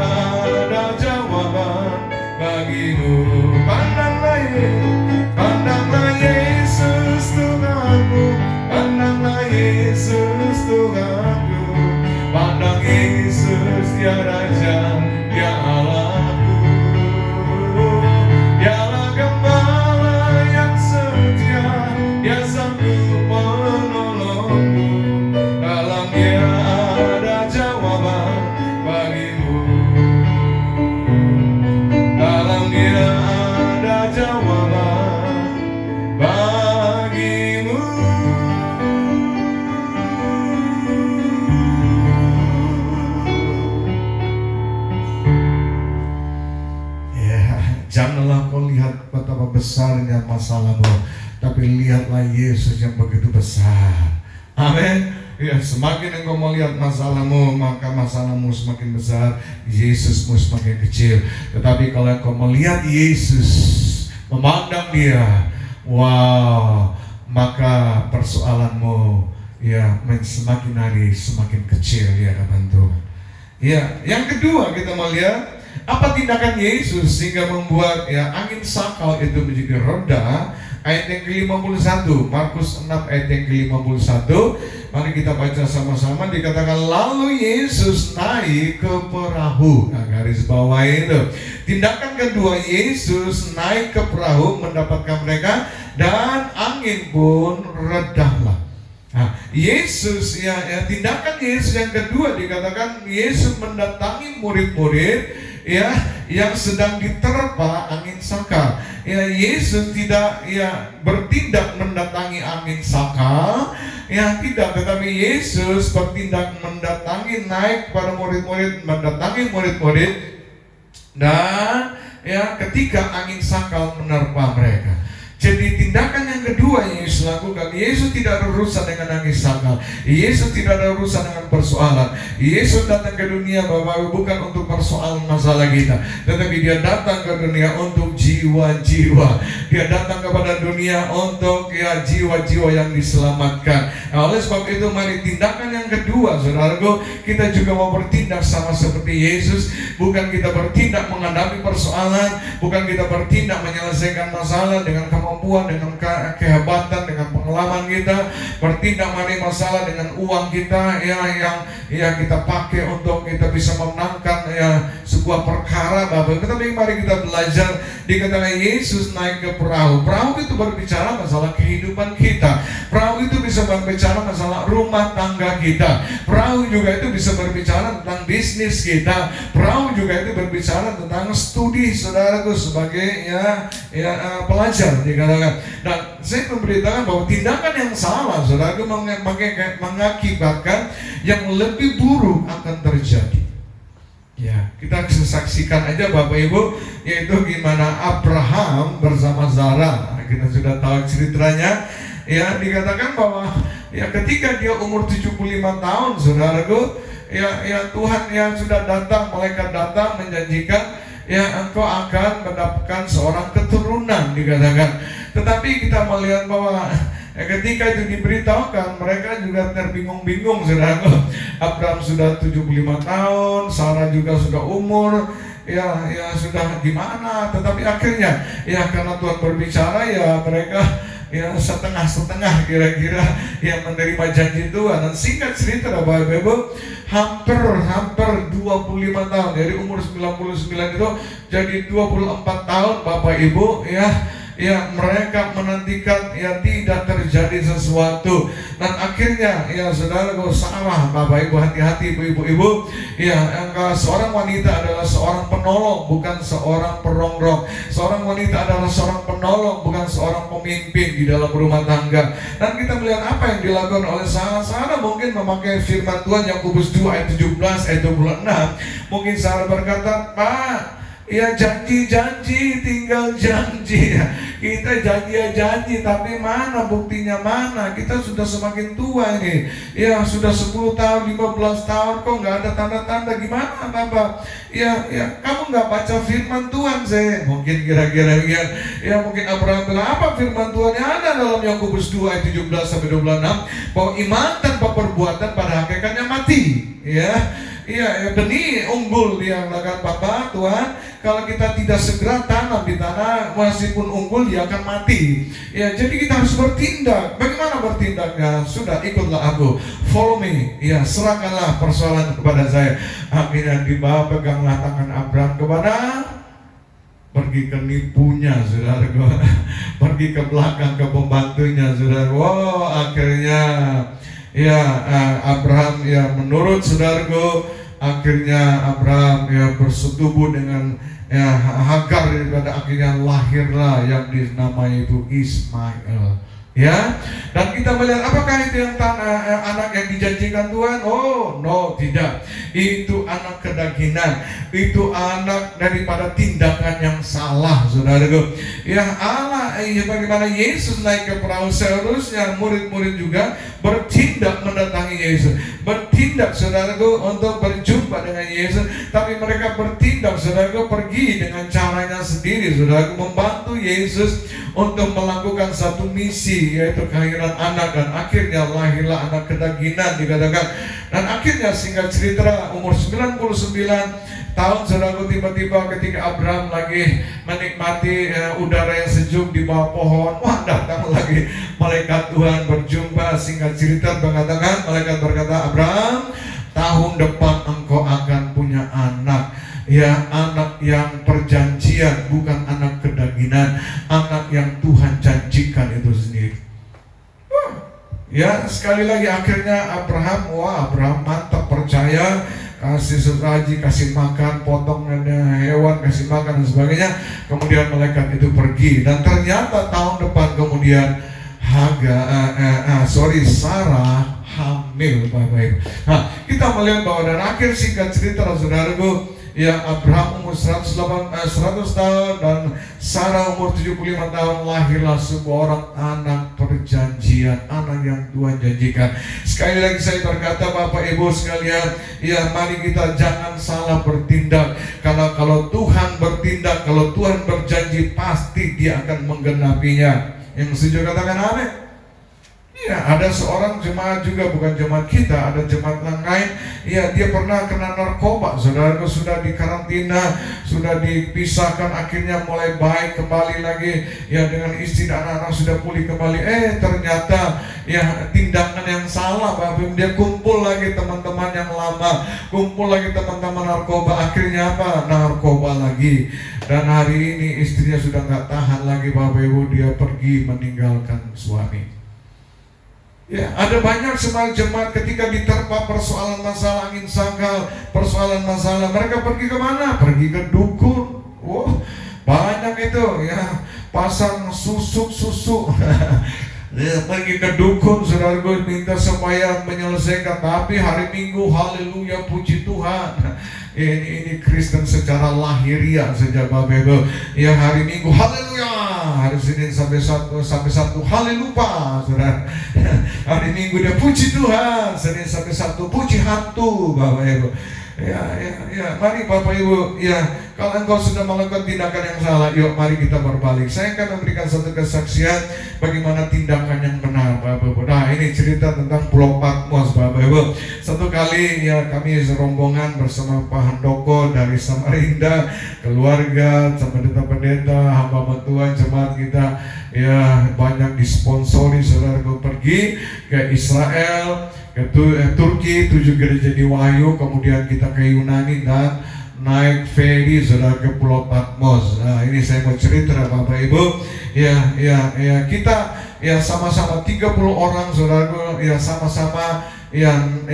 ada jawaban bagimu. Pandanglah Yesus Tuhanmu, pandanglah Yesus Tuhanku. Pandang Yesus, Dia Raja, Dia Allahku. Dialah Gembala yang setia, Dia sanggup menolongmu. Dalam Dia ada jawaban bagimu. besarnya masalahmu, tapi lihatlah Yesus yang begitu besar. Amin. Ya, semakin engkau melihat masalahmu, maka masalahmu semakin besar, Yesusmu semakin kecil. Tetapi kalau engkau melihat Yesus, memandang Dia, wow, maka persoalanmu ya semakin hari semakin kecil di hadapan Tuhan. Ya, yang kedua kita melihat apa tindakan Yesus sehingga membuat ya angin sakal itu menjadi reda. Ayat yang ke-51, Markus 6 ayat yang ke-51. Mari kita baca sama-sama. Dikatakan lalu Yesus naik ke perahu. Nah, garis bawah itu. Tindakan kedua, Yesus naik ke perahu mendapatkan mereka dan angin pun redahlah. Nah, Yesus tindakan Yesus yang kedua dikatakan Yesus mendatangi murid-murid ya yang sedang diterpa angin sakal. Ya, Yesus tidak bertindak mendatangi angin sakal, tidak, tetapi Yesus bertindak mendatangi, naik kepada murid-murid, mendatangi murid-murid, dan ketika angin sakal menerpa mereka. Jadi tindakan yang kedua yang Yesus lakukan, Yesus tidak ada urusan dengan angin sakal, Yesus tidak ada urusan dengan persoalan. Yesus datang ke dunia Bapak bukan untuk persoalan masalah kita, tetapi Dia datang ke dunia untuk jiwa-jiwa. Dia datang kepada dunia untuk jiwa-jiwa yang diselamatkan. Nah, oleh sebab itu mari tindakan yang kedua, saudaraku, kita juga mau bertindak sama seperti Yesus. Bukan kita bertindak menghadapi persoalan, bukan kita bertindak menyelesaikan masalah dengan kemampuan, dengan kehebatan, dengan pengalaman kita. Bertindak mari masalah dengan uang kita yang kita pakai untuk kita bisa memenangkan sebuah perkara Bapak. Tetapi mari kita belajar. Dikatakan Yesus naik ke perahu. Perahu itu berbicara masalah kehidupan kita. Perahu itu bisa berbicara masalah rumah tangga kita. Perahu juga itu bisa berbicara tentang bisnis kita. Perahu juga itu berbicara tentang studi saudaraku sebagai pelajar dikatakan. Nah, saya memberitakan bahwa tindakan yang salah saudaraku mengakibatkan yang lebih buruk akan terjadi. Ya, kita saksikan aja Bapak Ibu, yaitu gimana Abraham bersama Sarah. Kita sudah tahu ceritanya. Ya, dikatakan bahwa ketika dia umur 75 tahun, saudaraku, Tuhan yang sudah datang, malaikat datang menjanjikan engkau akan mendapatkan seorang keturunan dikatakan. Tetapi kita melihat bahwa ketika itu diberitahukan, mereka juga terbingung-bingung, saudaraku. Abraham sudah 75 tahun, Sarah juga sudah umur, sudah gimana. Tetapi akhirnya, karena Tuhan berbicara, mereka setengah-setengah kira-kira yang menerima janji Tuhan. Dan singkat cerita Bapak Ibu, hampir 25 tahun, dari umur 99 itu jadi 24 tahun Bapak Ibu mereka menantikan tidak terjadi sesuatu. Dan akhirnya saudaraku salah Bapak Ibu, hati-hati ibu-ibu. Seorang wanita adalah seorang penolong, bukan seorang perongrong. Seorang wanita adalah seorang penolong, bukan seorang pemimpin di dalam rumah tangga. Dan kita melihat apa yang dilakukan oleh Sarah. Mungkin memakai firman Tuhan Yakobus 2 ayat 17 ayat 26. Mungkin Sarah berkata, Pak, janji-janji tinggal janji. Kita janji, tapi mana buktinya mana? Kita sudah semakin tua ini. Sudah 10 tahun, 15 tahun kok nggak ada tanda-tanda. Gimana Bapak? Kamu nggak baca firman Tuhan saya? Mungkin kira-kira mungkin Abraham bilang, apa firman Tuhan yang ada dalam Yakobus 2 ayat 17 sampai 26 bahwa iman tanpa perbuatan pada hakikatnya mati. Benih unggul dia melakukan Bapak Tuhan. Kalau kita tidak segera tanam di tanah, meskipun unggul dia akan mati. Jadi kita harus bertindak. Bagaimana bertindaknya? Sudah, ikutlah aku, follow me. Serahkanlah persoalan kepada saya. Akhirnya dibawa, peganglah tangan Abraham kepada pergi ke nipunya, saudaraku. Pergi ke belakang ke pembantunya, saudara. Wow, akhirnya Abraham menurut saudaraku. Akhirnya Abraham bersetubuh dengan Hagar, daripada akhirnya lahirlah yang dinamai itu Ismail. Dan kita melihat apakah itu yang anak yang dijanjikan Tuhan? Oh, no, tidak. Itu anak kedagingan. Itu anak daripada tindakan yang salah, saudaraku. Ya Allah, bagaimana Yesus naik ke perahu, seharusnya murid-murid juga bertindak mendatangi Yesus, bertindak, saudaraku, untuk berjumpa dengan Yesus. Tapi mereka bertindak, saudaraku, pergi dengan caranya sendiri, saudaraku, membantu Yesus untuk melakukan satu misi, yaitu kelahiran anak. Dan akhirnya lahirlah anak kedagingan, dikatakan. Dan akhirnya singkat cerita, umur 99 tahun, saudaraku, tiba-tiba ketika Abraham lagi menikmati udara yang sejuk di bawah pohon, wah, datang lagi malaikat Tuhan berjumpa. Singkat cerita mengatakan, malaikat berkata, Abraham, tahun depan engkau akan punya anak. Ya, anak yang perjanjian, bukan anak kedagingan, anak yang Tuhan janjikan itu sendiri. Ya, sekali lagi akhirnya Abraham mantap, percaya, kasih sesaji, kasih makan, potong hewan, kasih makan dan sebagainya. Kemudian malaikat itu pergi, dan ternyata tahun depan kemudian Sarah hamil, Bapak Ibu. Nah, kita melihat bahwa dan akhir singkat cerita, saudaraku, ya, Abraham umur 100 tahun dan Sarah umur 75 tahun, lahirlah sebuah orang anak perjanjian, anak yang Tuhan janjikan. Sekali lagi saya berkata, Bapak Ibu sekalian, ya, mari kita jangan salah bertindak. Karena kalau Tuhan bertindak, kalau Tuhan berjanji, pasti Dia akan menggenapinya. Yang setuju katakan amin. Ya, ada seorang jemaat juga, bukan jemaat kita, ada jemaat lain. Ya, dia pernah kena narkoba, saudara, sudah dikarantina, sudah dipisahkan, akhirnya mulai baik kembali lagi. Ya, dengan istri dan anak-anak sudah pulih kembali. Ternyata ya tindakan yang salah, Bapak. Dia kumpul lagi teman-teman yang lama, kumpul lagi teman-teman narkoba. Akhirnya apa? Narkoba lagi. Dan hari ini istrinya sudah nggak tahan lagi, Bapak Ibu, dia pergi meninggalkan suami. Ya, ada banyak jemaat ketika diterpa persoalan masalah angin sangkal, persoalan masalah, mereka pergi ke mana? Pergi ke dukun. Banyak itu, ya, pasang susuk. Ya, pergi ke dukun, saudaraku, minta supaya menyelesaikan. Tapi hari Minggu, haleluya, puji Tuhan, ini Kristen secara lahiriah saja, Bapak Ibu. Ya, hari Minggu, haleluya, hari Senin sampai Sabtu, haleluya, saudara. Hari Minggu dia puji Tuhan, Senin sampai Sabtu puji hantu, Bapak Ibu. Ya, mari Bapak Ibu, ya, kalau engkau sudah melakukan tindakan yang salah, yuk mari kita berbalik. Saya akan memberikan satu kesaksian bagaimana tindakan yang benar, Bapak Ibu. Nah, ini cerita tentang Pulau Patmos, Bapak Ibu. Satu kali, ya, kami serombongan bersama Pak Handoko dari Samarinda, keluarga, pendeta-pendeta, hamba Tuhan, jemaat kita, ya, banyak disponsori, saudaraku, pergi ke Israel, ke Turki, 7 gereja di Wahyu, kemudian kita ke Yunani dan naik ferry, saudara, ke Pulau Patmos. Nah, ini saya mau cerita, Bapak Ibu. Ya, kita ya sama-sama 30 orang, saudaraku, ya, sama-sama yang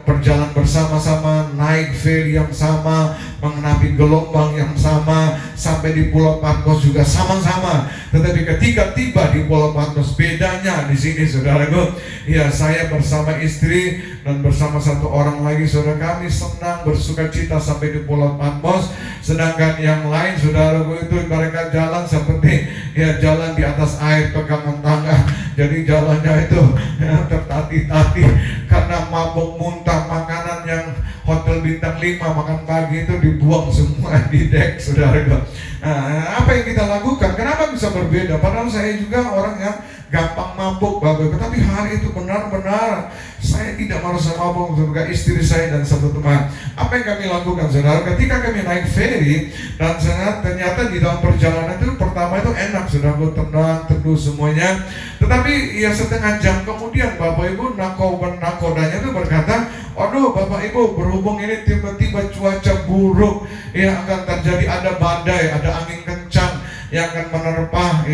berjalan bersama-sama, naik ferry yang sama, mengenapi gelombang yang sama, sampai di Pulau Patmos juga sama-sama. Tetapi ketika tiba di Pulau Patmos, bedanya di sini, saudaraku, ya, saya bersama istri dan bersama satu orang lagi, saudara, kami senang bersuka cita sampai di Pulau Patmos. Sedangkan yang lain, saudaraku, itu mereka jalan seperti, ya, jalan di atas air, pegangan tangan. Jadi jalannya itu, ya, tertatih-tatih karena mabuk muntah. Makanan yang hotel bintang 5 makan pagi itu dibuang semua di dek, saudaraku. Nah, apa yang kita lakukan? Kenapa bisa berbeda? Padahal saya juga orang yang gampang mabuk, Bapak. Tapi hari itu benar-benar saya tidak merasa mabuk, juga istri saya dan satu teman. Apa yang kami lakukan, saudara? Ketika kami naik ferry dan ternyata di dalam perjalanan itu pertama itu enak, saudara, tenang, teduh semuanya. Tetapi ya setengah jam kemudian, Bapak Ibu, nakodanya itu berkata, "Aduh, Bapak Ibu, berhubung ini tiba-tiba cuaca buruk, ya akan terjadi, ada badai, ada angin kencang yang akan menerpa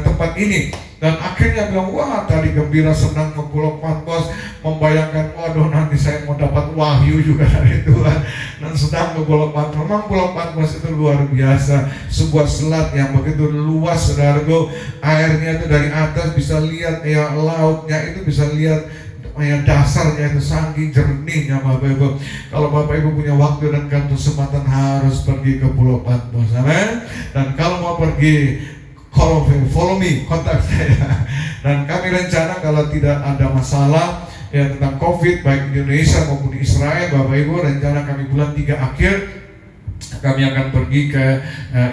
tempat ini." Dan akhirnya bilang, wah, tadi gembira senang ke Pulau Patmos, membayangkan, waduh, nanti saya mau dapat wahyu juga dari Tuhan, dan sedang ke Pulau Patmos. Memang Pulau Patmos itu luar biasa, sebuah selat yang begitu luas, saudaraku. Airnya itu dari atas bisa lihat, ya, lautnya itu bisa lihat dasarnya itu saking jernihnya Bapak Ibu. Kalau Bapak Ibu punya waktu dan kesempatan harus pergi ke Pulau Patmos, amin. Dan kalau mau pergi, follow me, kontak saya. Dan kami rencana kalau tidak ada masalah ya tentang COVID baik di Indonesia maupun di Israel, Bapak Ibu, rencana kami bulan 3 akhir kami akan pergi ke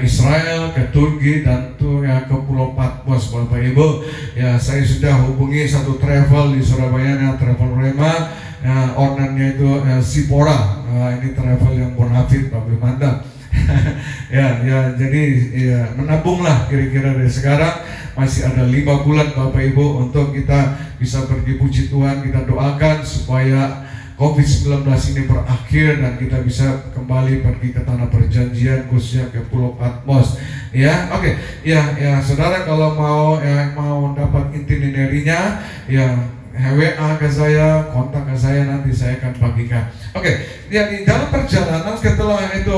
Israel, ke Turki, dan ya, ke Pulau Patmos, Bapak Ibu. Ya, saya sudah hubungi satu travel di Surabaya, Travel Rema, ownernya itu Sipora. Ini travel yang bonafit, Bapak Ibu, mantap. ya, jadi ya, menabunglah kira-kira dari sekarang. Masih ada 5 bulan Bapak Ibu untuk kita bisa pergi, puji Tuhan. Kita doakan supaya COVID-19 ini berakhir dan kita bisa kembali pergi ke tanah perjanjian, khususnya ke Pulau Patmos. Ya, oke. Ya, saudara kalau mau dapat itinerary-nya, ya WA ke saya, kontak ke saya, nanti saya akan bagikan. Oke, ya di dalam perjalanan setelah itu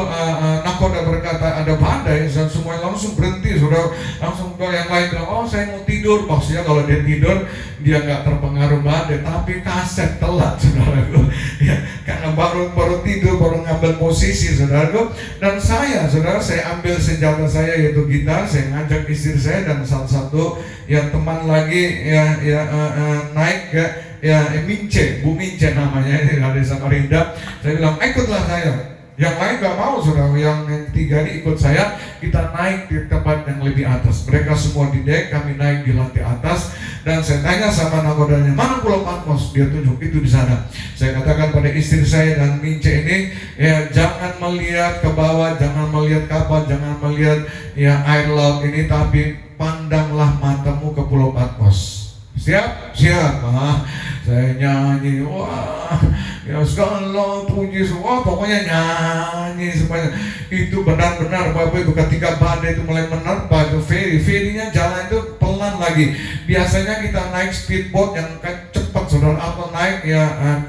nakoda berkata ada badai, dan semuanya langsung berhenti, sudah langsung ke yang lain bilang, oh saya mau tidur. Maksudnya kalau dia tidur dia nggak terpengaruh badai, tapi kaset telat, saudaraku. Ya, karena baru tidur, baru ngambil posisi, saudaraku. Dan saya ambil senjata saya yaitu gitar, saya ngajak istri saya dan salah satu yang teman lagi naik ke Bu Mince namanya, ini dari Samarinda. Saya bilang ikutlah saya. Yang lain gak mau, saudara. Yang 3 ini ikut saya. Kita naik di tempat yang lebih atas. Mereka semua di dek, kami naik di lantai atas. Dan saya tanya sama nakodanya, mana Pulau Patmos? Dia tunjuk, itu di sana. Saya katakan pada istri saya dan Mince ini, ya jangan melihat ke bawah, jangan melihat kapal, jangan melihat air laut ini, tapi pandanglah matamu ke Pulau Patmos. Siap? Saya nyanyi, wah, ya segala puji semua, pokoknya nyanyi semuanya. Itu benar-benar Bapak Ibu, ketika badai itu mulai menerpa, itu ferinya jalan itu pelan lagi. Biasanya kita naik speedboat yang cepat, saudara, atau naik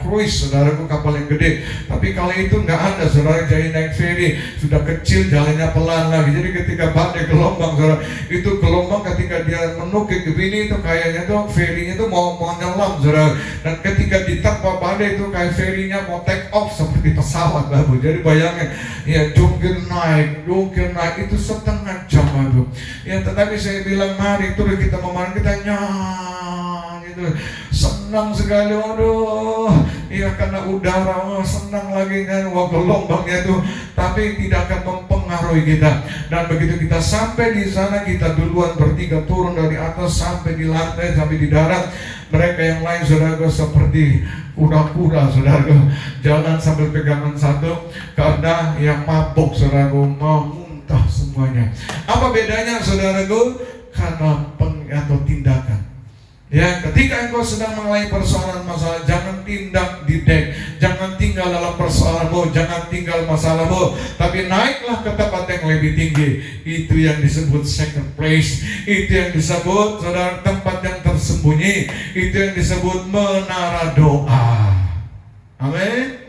cruise, saudaraku, kapal yang gede. Tapi kali itu nggak ada, saudara. Jadi naik feri sudah kecil, jalannya pelan lagi. Jadi ketika badai gelombang, saudara, itu gelombang ketika dia menukik ke sini itu kayaknya tuh ferinya tuh mau nyelam, saudara. Dan ketika diterpa badai itu kayak ferinya mau take off seperti pesawat, Bapak. Jadi bayangin, ya jungkir naik itu setengah jam, Bapak. Ya tetapi saya bilang mari terus kita memandang, kita nyanyi itu senang sekali, aduh, ya karena udara senang lagi kan, gelombangnya itu, tapi tidak akan mempengaruhi kita. Dan begitu kita sampai di sana, kita duluan bertiga turun dari atas sampai di lantai, sampai di darat. Mereka yang lain, saudara, seperti kuda-kuda, saudara, jalan sambil pegangan satu, karena yang mabuk, saudara, mau muntah semuanya. Apa bedanya, saudaraku? Karena atau tindakan. Ya, ketika engkau sedang mengalami persoalan masalah, jangan tindak di dek, jangan tinggal dalam persoalanmu, jangan tinggal masalahmu, tapi naiklah ke tempat yang lebih tinggi. Itu yang disebut second place. Itu yang disebut, saudara, tempat yang tersembunyi. Itu yang disebut menara doa. Amin.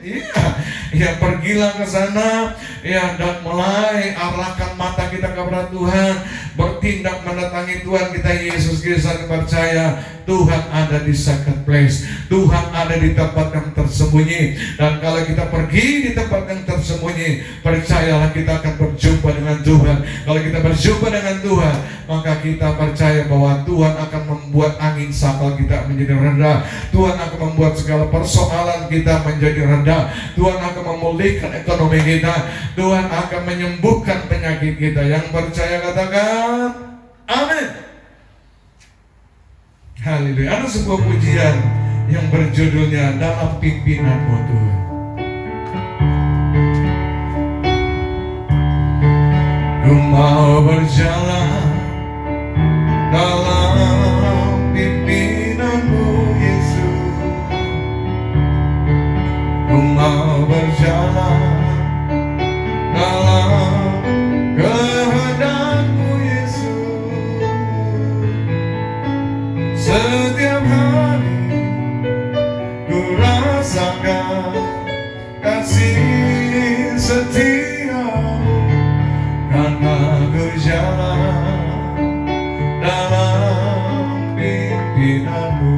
Ya pergilah ke sana, ya, dan mulai arahkan mata kita kepada Tuhan, bertindak mendatangi Tuhan kita Yesus Kristus, percaya Tuhan ada di second place, Tuhan ada di tempat yang tersembunyi. Dan kalau kita pergi di tempat yang tersembunyi, percayalah kita akan berjumpa dengan Tuhan. Kalau kita berjumpa dengan Tuhan, maka kita percaya bahwa Tuhan akan membuat angin sakal kita menjadi rendah. Tuhan akan membuat segala persoalan kita menjadi rendah. Tuhan akan memulihkan ekonomi kita. Tuhan akan menyembuhkan penyakit kita. Yang percaya katakan amin. Haleluya. Ada sebuah pujian yang berjudulnya Dalam Pimpinanmu Tuhan. Ku mau berjalan dalam pimpinanmu Yesus. Ku mau berjalan dalam kehendakmu Yesus. Setiap hari ku rasakan kasih setiamu, karena ku jalan dalam pimpinanmu.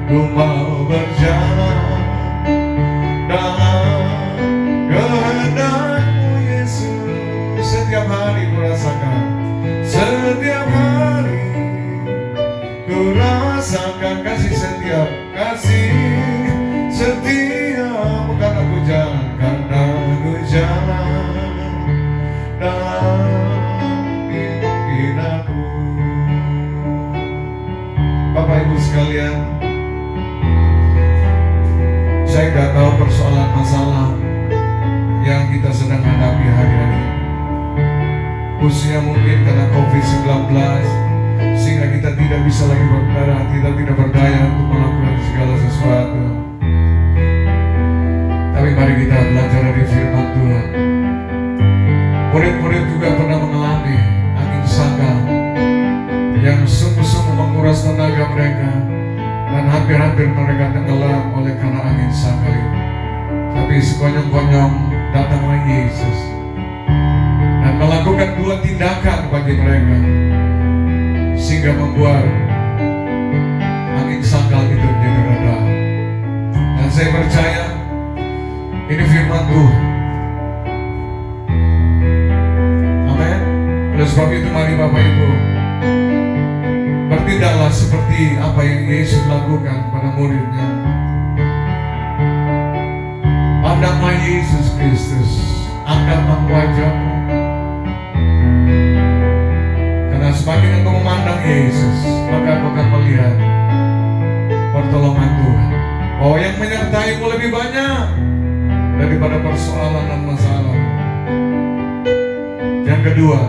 ku mau berjalan dalam kehendak-Mu Yesus. Setiap hari ku rasakan, setiap hari ku rasakan kasih setiap kasih setia-Mu, karena ku jalan dalam pimpinan-Mu. Bapak Ibu sekalian, saya nggak tahu persoalan masalah yang kita sedang hadapi hari-hari ini. Khususnya mungkin karena COVID-19, sehingga kita tidak bisa lagi bergerak, kita tidak berdaya untuk melakukan segala sesuatu. Tapi mari kita belajar dari firman Tuhan. Murid-murid juga pernah mengalami angin sangkal yang sungguh-sungguh menguras tenaga mereka, dan hampir-hampir mereka tenggelam oleh karena angin sangkal itu. Tapi sekonyong-konyong datanglah Yesus dan melakukan dua tindakan bagi mereka, sehingga membuat angin sangkal itu menjadi reda. Dan saya percaya ini firman Tuhan. Amin. Oleh sebab itu mari Bapak Ibu bertindaklah seperti apa yang Yesus lakukan kepada muridnya. Pandanglah Yesus Kristus, angkatlah wajahmu, karena semakin engkau memandang Yesus, maka engkau akan melihat pertolongan Tuhan. Oh, yang menyertai-Mu lebih banyak daripada persoalan dan masalah. Yang kedua,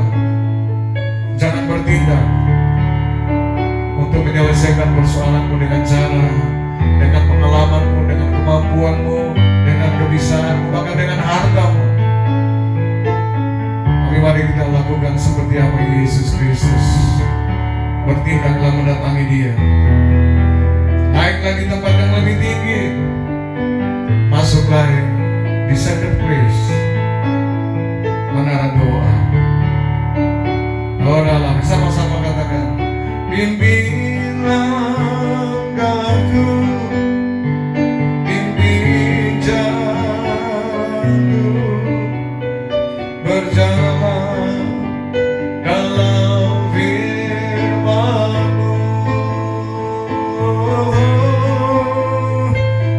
jangan bertindak untuk menyelesaikan persoalanmu dengan cara, dengan pengalamanmu, dengan kemampuanmu, dengan kebisaanmu, bahkan dengan hartamu. Tapi mari kita lakukan seperti apa Yesus Kristus. Bertindaklah mendatangi Dia. Naiklah di tempat yang lebih tinggi. Masuklah di secret place, menara doa. Doalah, sama-sama katakan, pimpin langkahku, pimpin jalanku, berjalan dalam firman-Mu.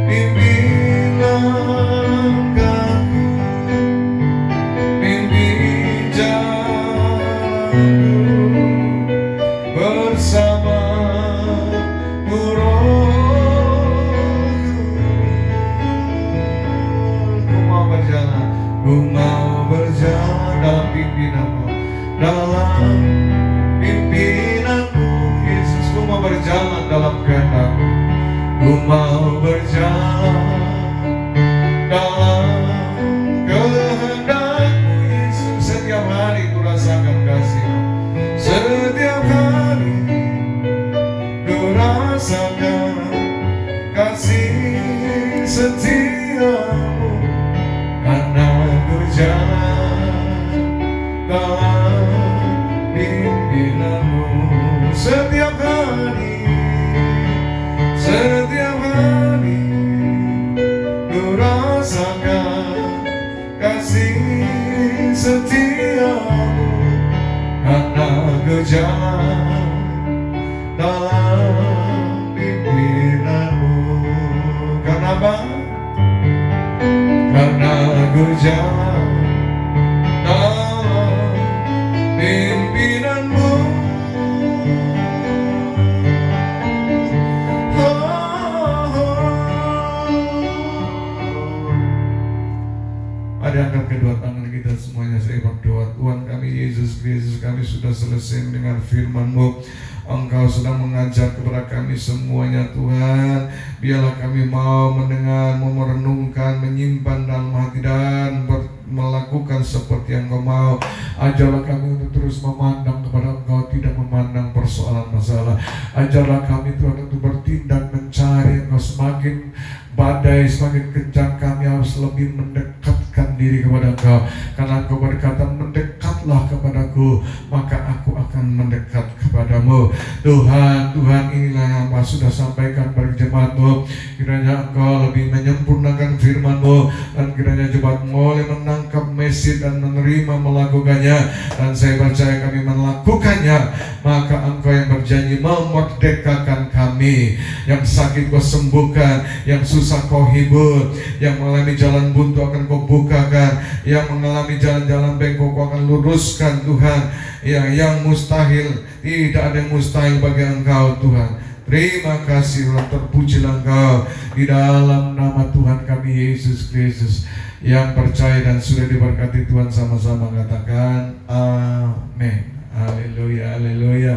Pimpin langkahku, pimpin jalanku, bersama-Mu Rohku. Ku mau berjalan dalam pimpinan-Mu, dalam pimpinan-Mu Yesus. Ku mau berjalan dalam kehendak-Mu, ku mau berjalan dalam kehendak-Mu Yesus. Setiap hari ku rasakan kasih-Mu, setiap hari ku rasakan kasih setia-Mu, karena ku jalan dalam pimpinan-Mu. Setiap hari ku rasakan kasih setia-Mu, karena ku jalan dalam pimpinan-Mu. Karena apa? Karena ku jalan dalam pimpinan-Mu. Mari angkat kedua tangan kita semuanya, saya berdoa. Tuhan kami Yesus Kristus, kami sudah selesai mendengar firman-Mu. Engkau sedang mengajar kepada kami semuanya Tuhan. Biarlah kami mau mendengar, mau merenungkan, menyimpan dalam hati dan melakukan seperti yang Engkau mau. Ajarlah kami untuk terus memandang kepada Engkau, tidak memandang persoalan masalah. Ajarlah kami Tuhan untuk bertindak, mencari Engkau. Semakin badai, semakin kencang, kami harus lebih mendekatkan diri kepada Engkau. Karena Engkau berkata, mendekatlah kepadaku, maka aku akan mendekat kepadamu. Tuhan, inilah yang Hamba sudah sampaikan bagi jemaat-Mu. Kiranya Engkau lebih menyempurnakan firman-Mu, dan kiranya jemaat mulai menangkap mesej dan menerima melakukannya. Dan saya percaya kami melakukannya, maka Engkau yang berjanji memerdekakan kami. Yang sakit Kau sembuhkan, yang susah Kau hibur, yang mengalami jalan buntu akan Kau bukakan, yang mengalami jalan-jalan bengkok Kau akan luruskan Tuhan. Yang mustahil, tidak ada yang mustahil bagi Engkau Tuhan. Terima kasih Tuhan, terpujilah Engkau di dalam nama Tuhan kami Yesus Kristus. Yang percaya dan sudah diberkati Tuhan sama-sama katakan amin. Haleluya, haleluya.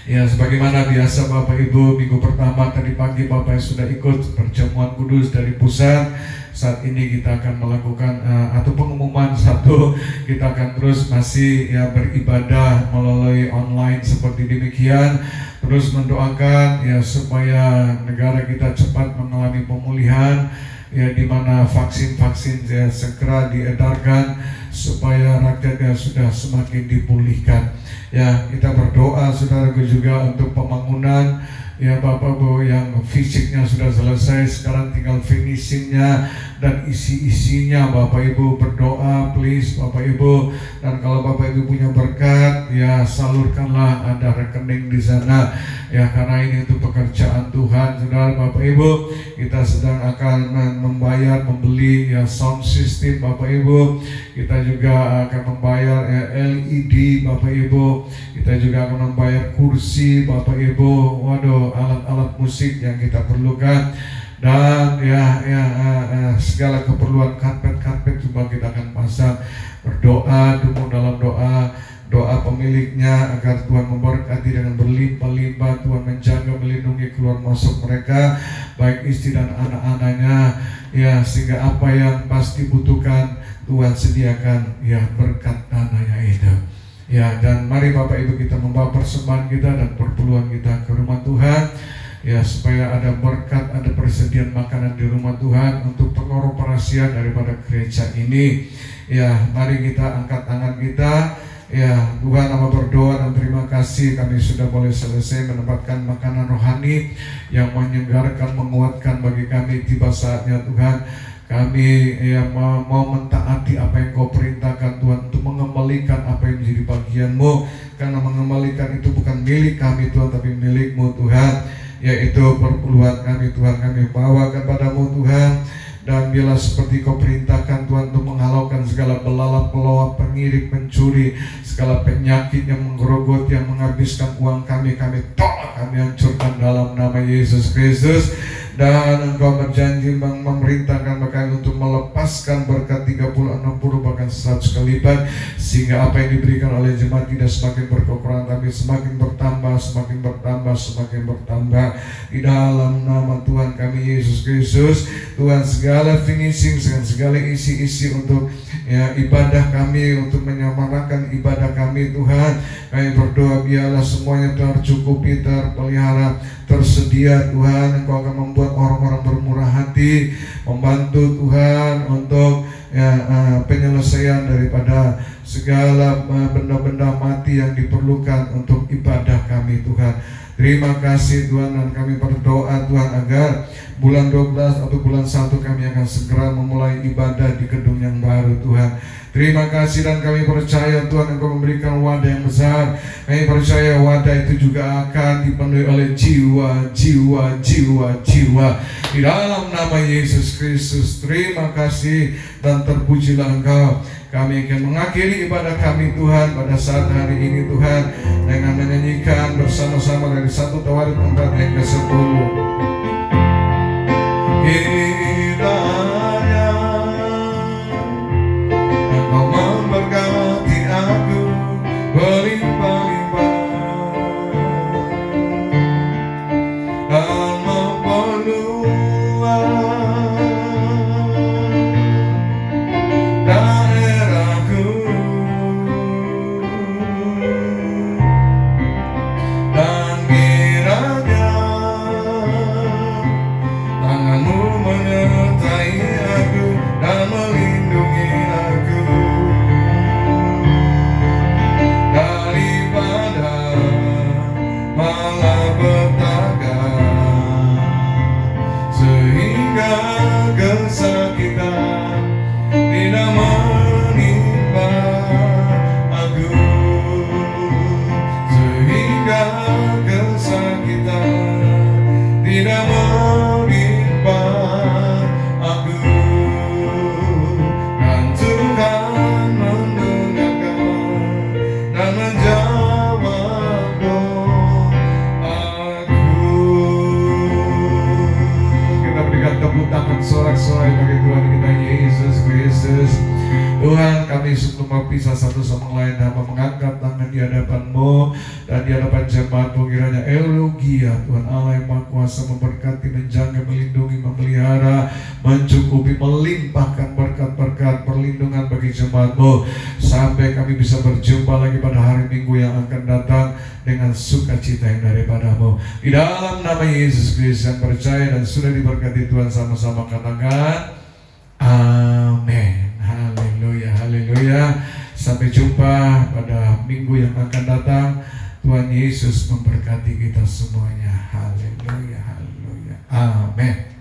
Ya, sebagaimana biasa Bapak Ibu, minggu pertama tadi pagi Bapak yang sudah ikut perjamuan kudus dari pusat. Saat ini kita akan melakukan atau pengumuman satu, kita akan terus masih beribadah melalui online seperti demikian. Terus mendoakan supaya negara kita cepat mengalami pemulihan, di mana vaksin-vaksin segera diedarkan supaya rakyatnya sudah semakin dipulihkan. Kita berdoa saudaraku juga untuk pembangunan Bapak Bu yang fisiknya sudah selesai, sekarang tinggal finishingnya dan isi-isinya. Bapak Ibu berdoa please Bapak Ibu, dan kalau Bapak Ibu punya berkat salurkanlah, ada rekening di sana karena ini untuk pekerjaan Tuhan. Saudara Bapak Ibu, kita sedang akan membeli sound system Bapak Ibu, kita juga akan membayar LED Bapak Ibu, kita juga akan membayar kursi Bapak Ibu, alat-alat musik yang kita perlukan, dan segala keperluan karpet juga kita akan pasang. Berdoa, dukung dalam doa pemiliknya agar Tuhan memberkati dengan berlimpah-limpah, Tuhan menjaga, melindungi keluar masuk mereka, baik istri dan anak-anaknya, sehingga apa yang pasti butuhkan Tuhan sediakan berkat tanahnya itu. Dan mari Bapak Ibu kita membawa persembahan kita dan perpuluhan kita ke rumah Tuhan, supaya ada berkat, ada persediaan makanan di rumah Tuhan untuk pengoperasian daripada gereja ini. Mari kita angkat tangan kita. Tuhan, nama berdoa dan terima kasih kami sudah boleh selesai mendapatkan makanan rohani yang menyegarkan, menguatkan bagi kami. Tiba saatnya Tuhan, kami mau mentaati apa yang Kau perintahkan Tuhan, untuk mengembalikan apa yang menjadi bagian-Mu, karena mengembalikan itu bukan milik kami Tuhan, tapi milik-Mu Tuhan, yaitu perpuluhan kami Tuhan, kami bawa kepada-Mu Tuhan. Dan biarlah seperti Kau perintahkan Tuhan, untuk menghalaukan segala belalang, pelawak, pengirik, pencuri, segala penyakit yang menggerogoti, yang menghabiskan uang kami tolak, kami hancurkan dalam nama Yesus Kristus. Dan Engkau berjanji memerintahkan kami untuk melepaskan berkat 30, 60, bahkan 100 kali lipat, sehingga apa yang diberikan oleh jemaat tidak semakin berkekurangan, tapi semakin bertambah, semakin bertambah, semakin bertambah. Di dalam nama Tuhan kami Yesus Kristus, Tuhan, segala finishing, segala isi-isi untuk ibadah kami, untuk menyempurnakan ibadah kami Tuhan, kami berdoa biarlah semuanya tercukupi, terpelihara, tersedia Tuhan. Engkau akan membuat orang-orang bermurah hati, membantu Tuhan untuk penyelesaian daripada segala benda-benda mati yang diperlukan untuk ibadah kami Tuhan. Terima kasih Tuhan, dan kami berdoa Tuhan agar bulan 12 atau bulan 1 kami akan segera memulai ibadah di gedung yang baru Tuhan. Terima kasih, dan kami percaya Tuhan Engkau memberikan wadah yang besar. Kami percaya wadah itu juga akan dipenuhi oleh jiwa di dalam nama Yesus Kristus. Terima kasih dan terpujilah Engkau. Kami akan mengakhiri ibadah kami Tuhan pada saat hari ini Tuhan, dengan menyanyikan bersama-sama dari 1 Tawarik 4 ayat ke-10. Kiranya Engkau memberkati aku berlimpah-limpah dan memperluas daerahku, dan kiranya melimpah aku, dan Tuhan mendengarkan dan menjawab doaku. Kita berikan tepuk tangan sorak-sorai bagi Tuhan kita Yesus Kristus. Tuhan, kami sungguh berpisah satu sama lain, hamba mengangkat tangan di hadapan-Mu dan di hadapan jemaat-Mu. Kiranya Elogia Tuhan Allah yang Maha Kuasa memberkati, menjaga, melindungi, memelihara, mencukupi, melimpahkan berkat-berkat perlindungan bagi jemaat-Mu sampai kami bisa berjumpa lagi pada hari Minggu yang akan datang dengan sukacita yang daripada-Mu. Di dalam nama Yesus Kristus yang percaya dan sudah diberkati Tuhan, sama-sama katakan amin. Haleluya, haleluya. Sampai jumpa pada minggu yang akan datang. Tuhan Yesus memberkati kita semuanya. Haleluya, haleluya. Amin.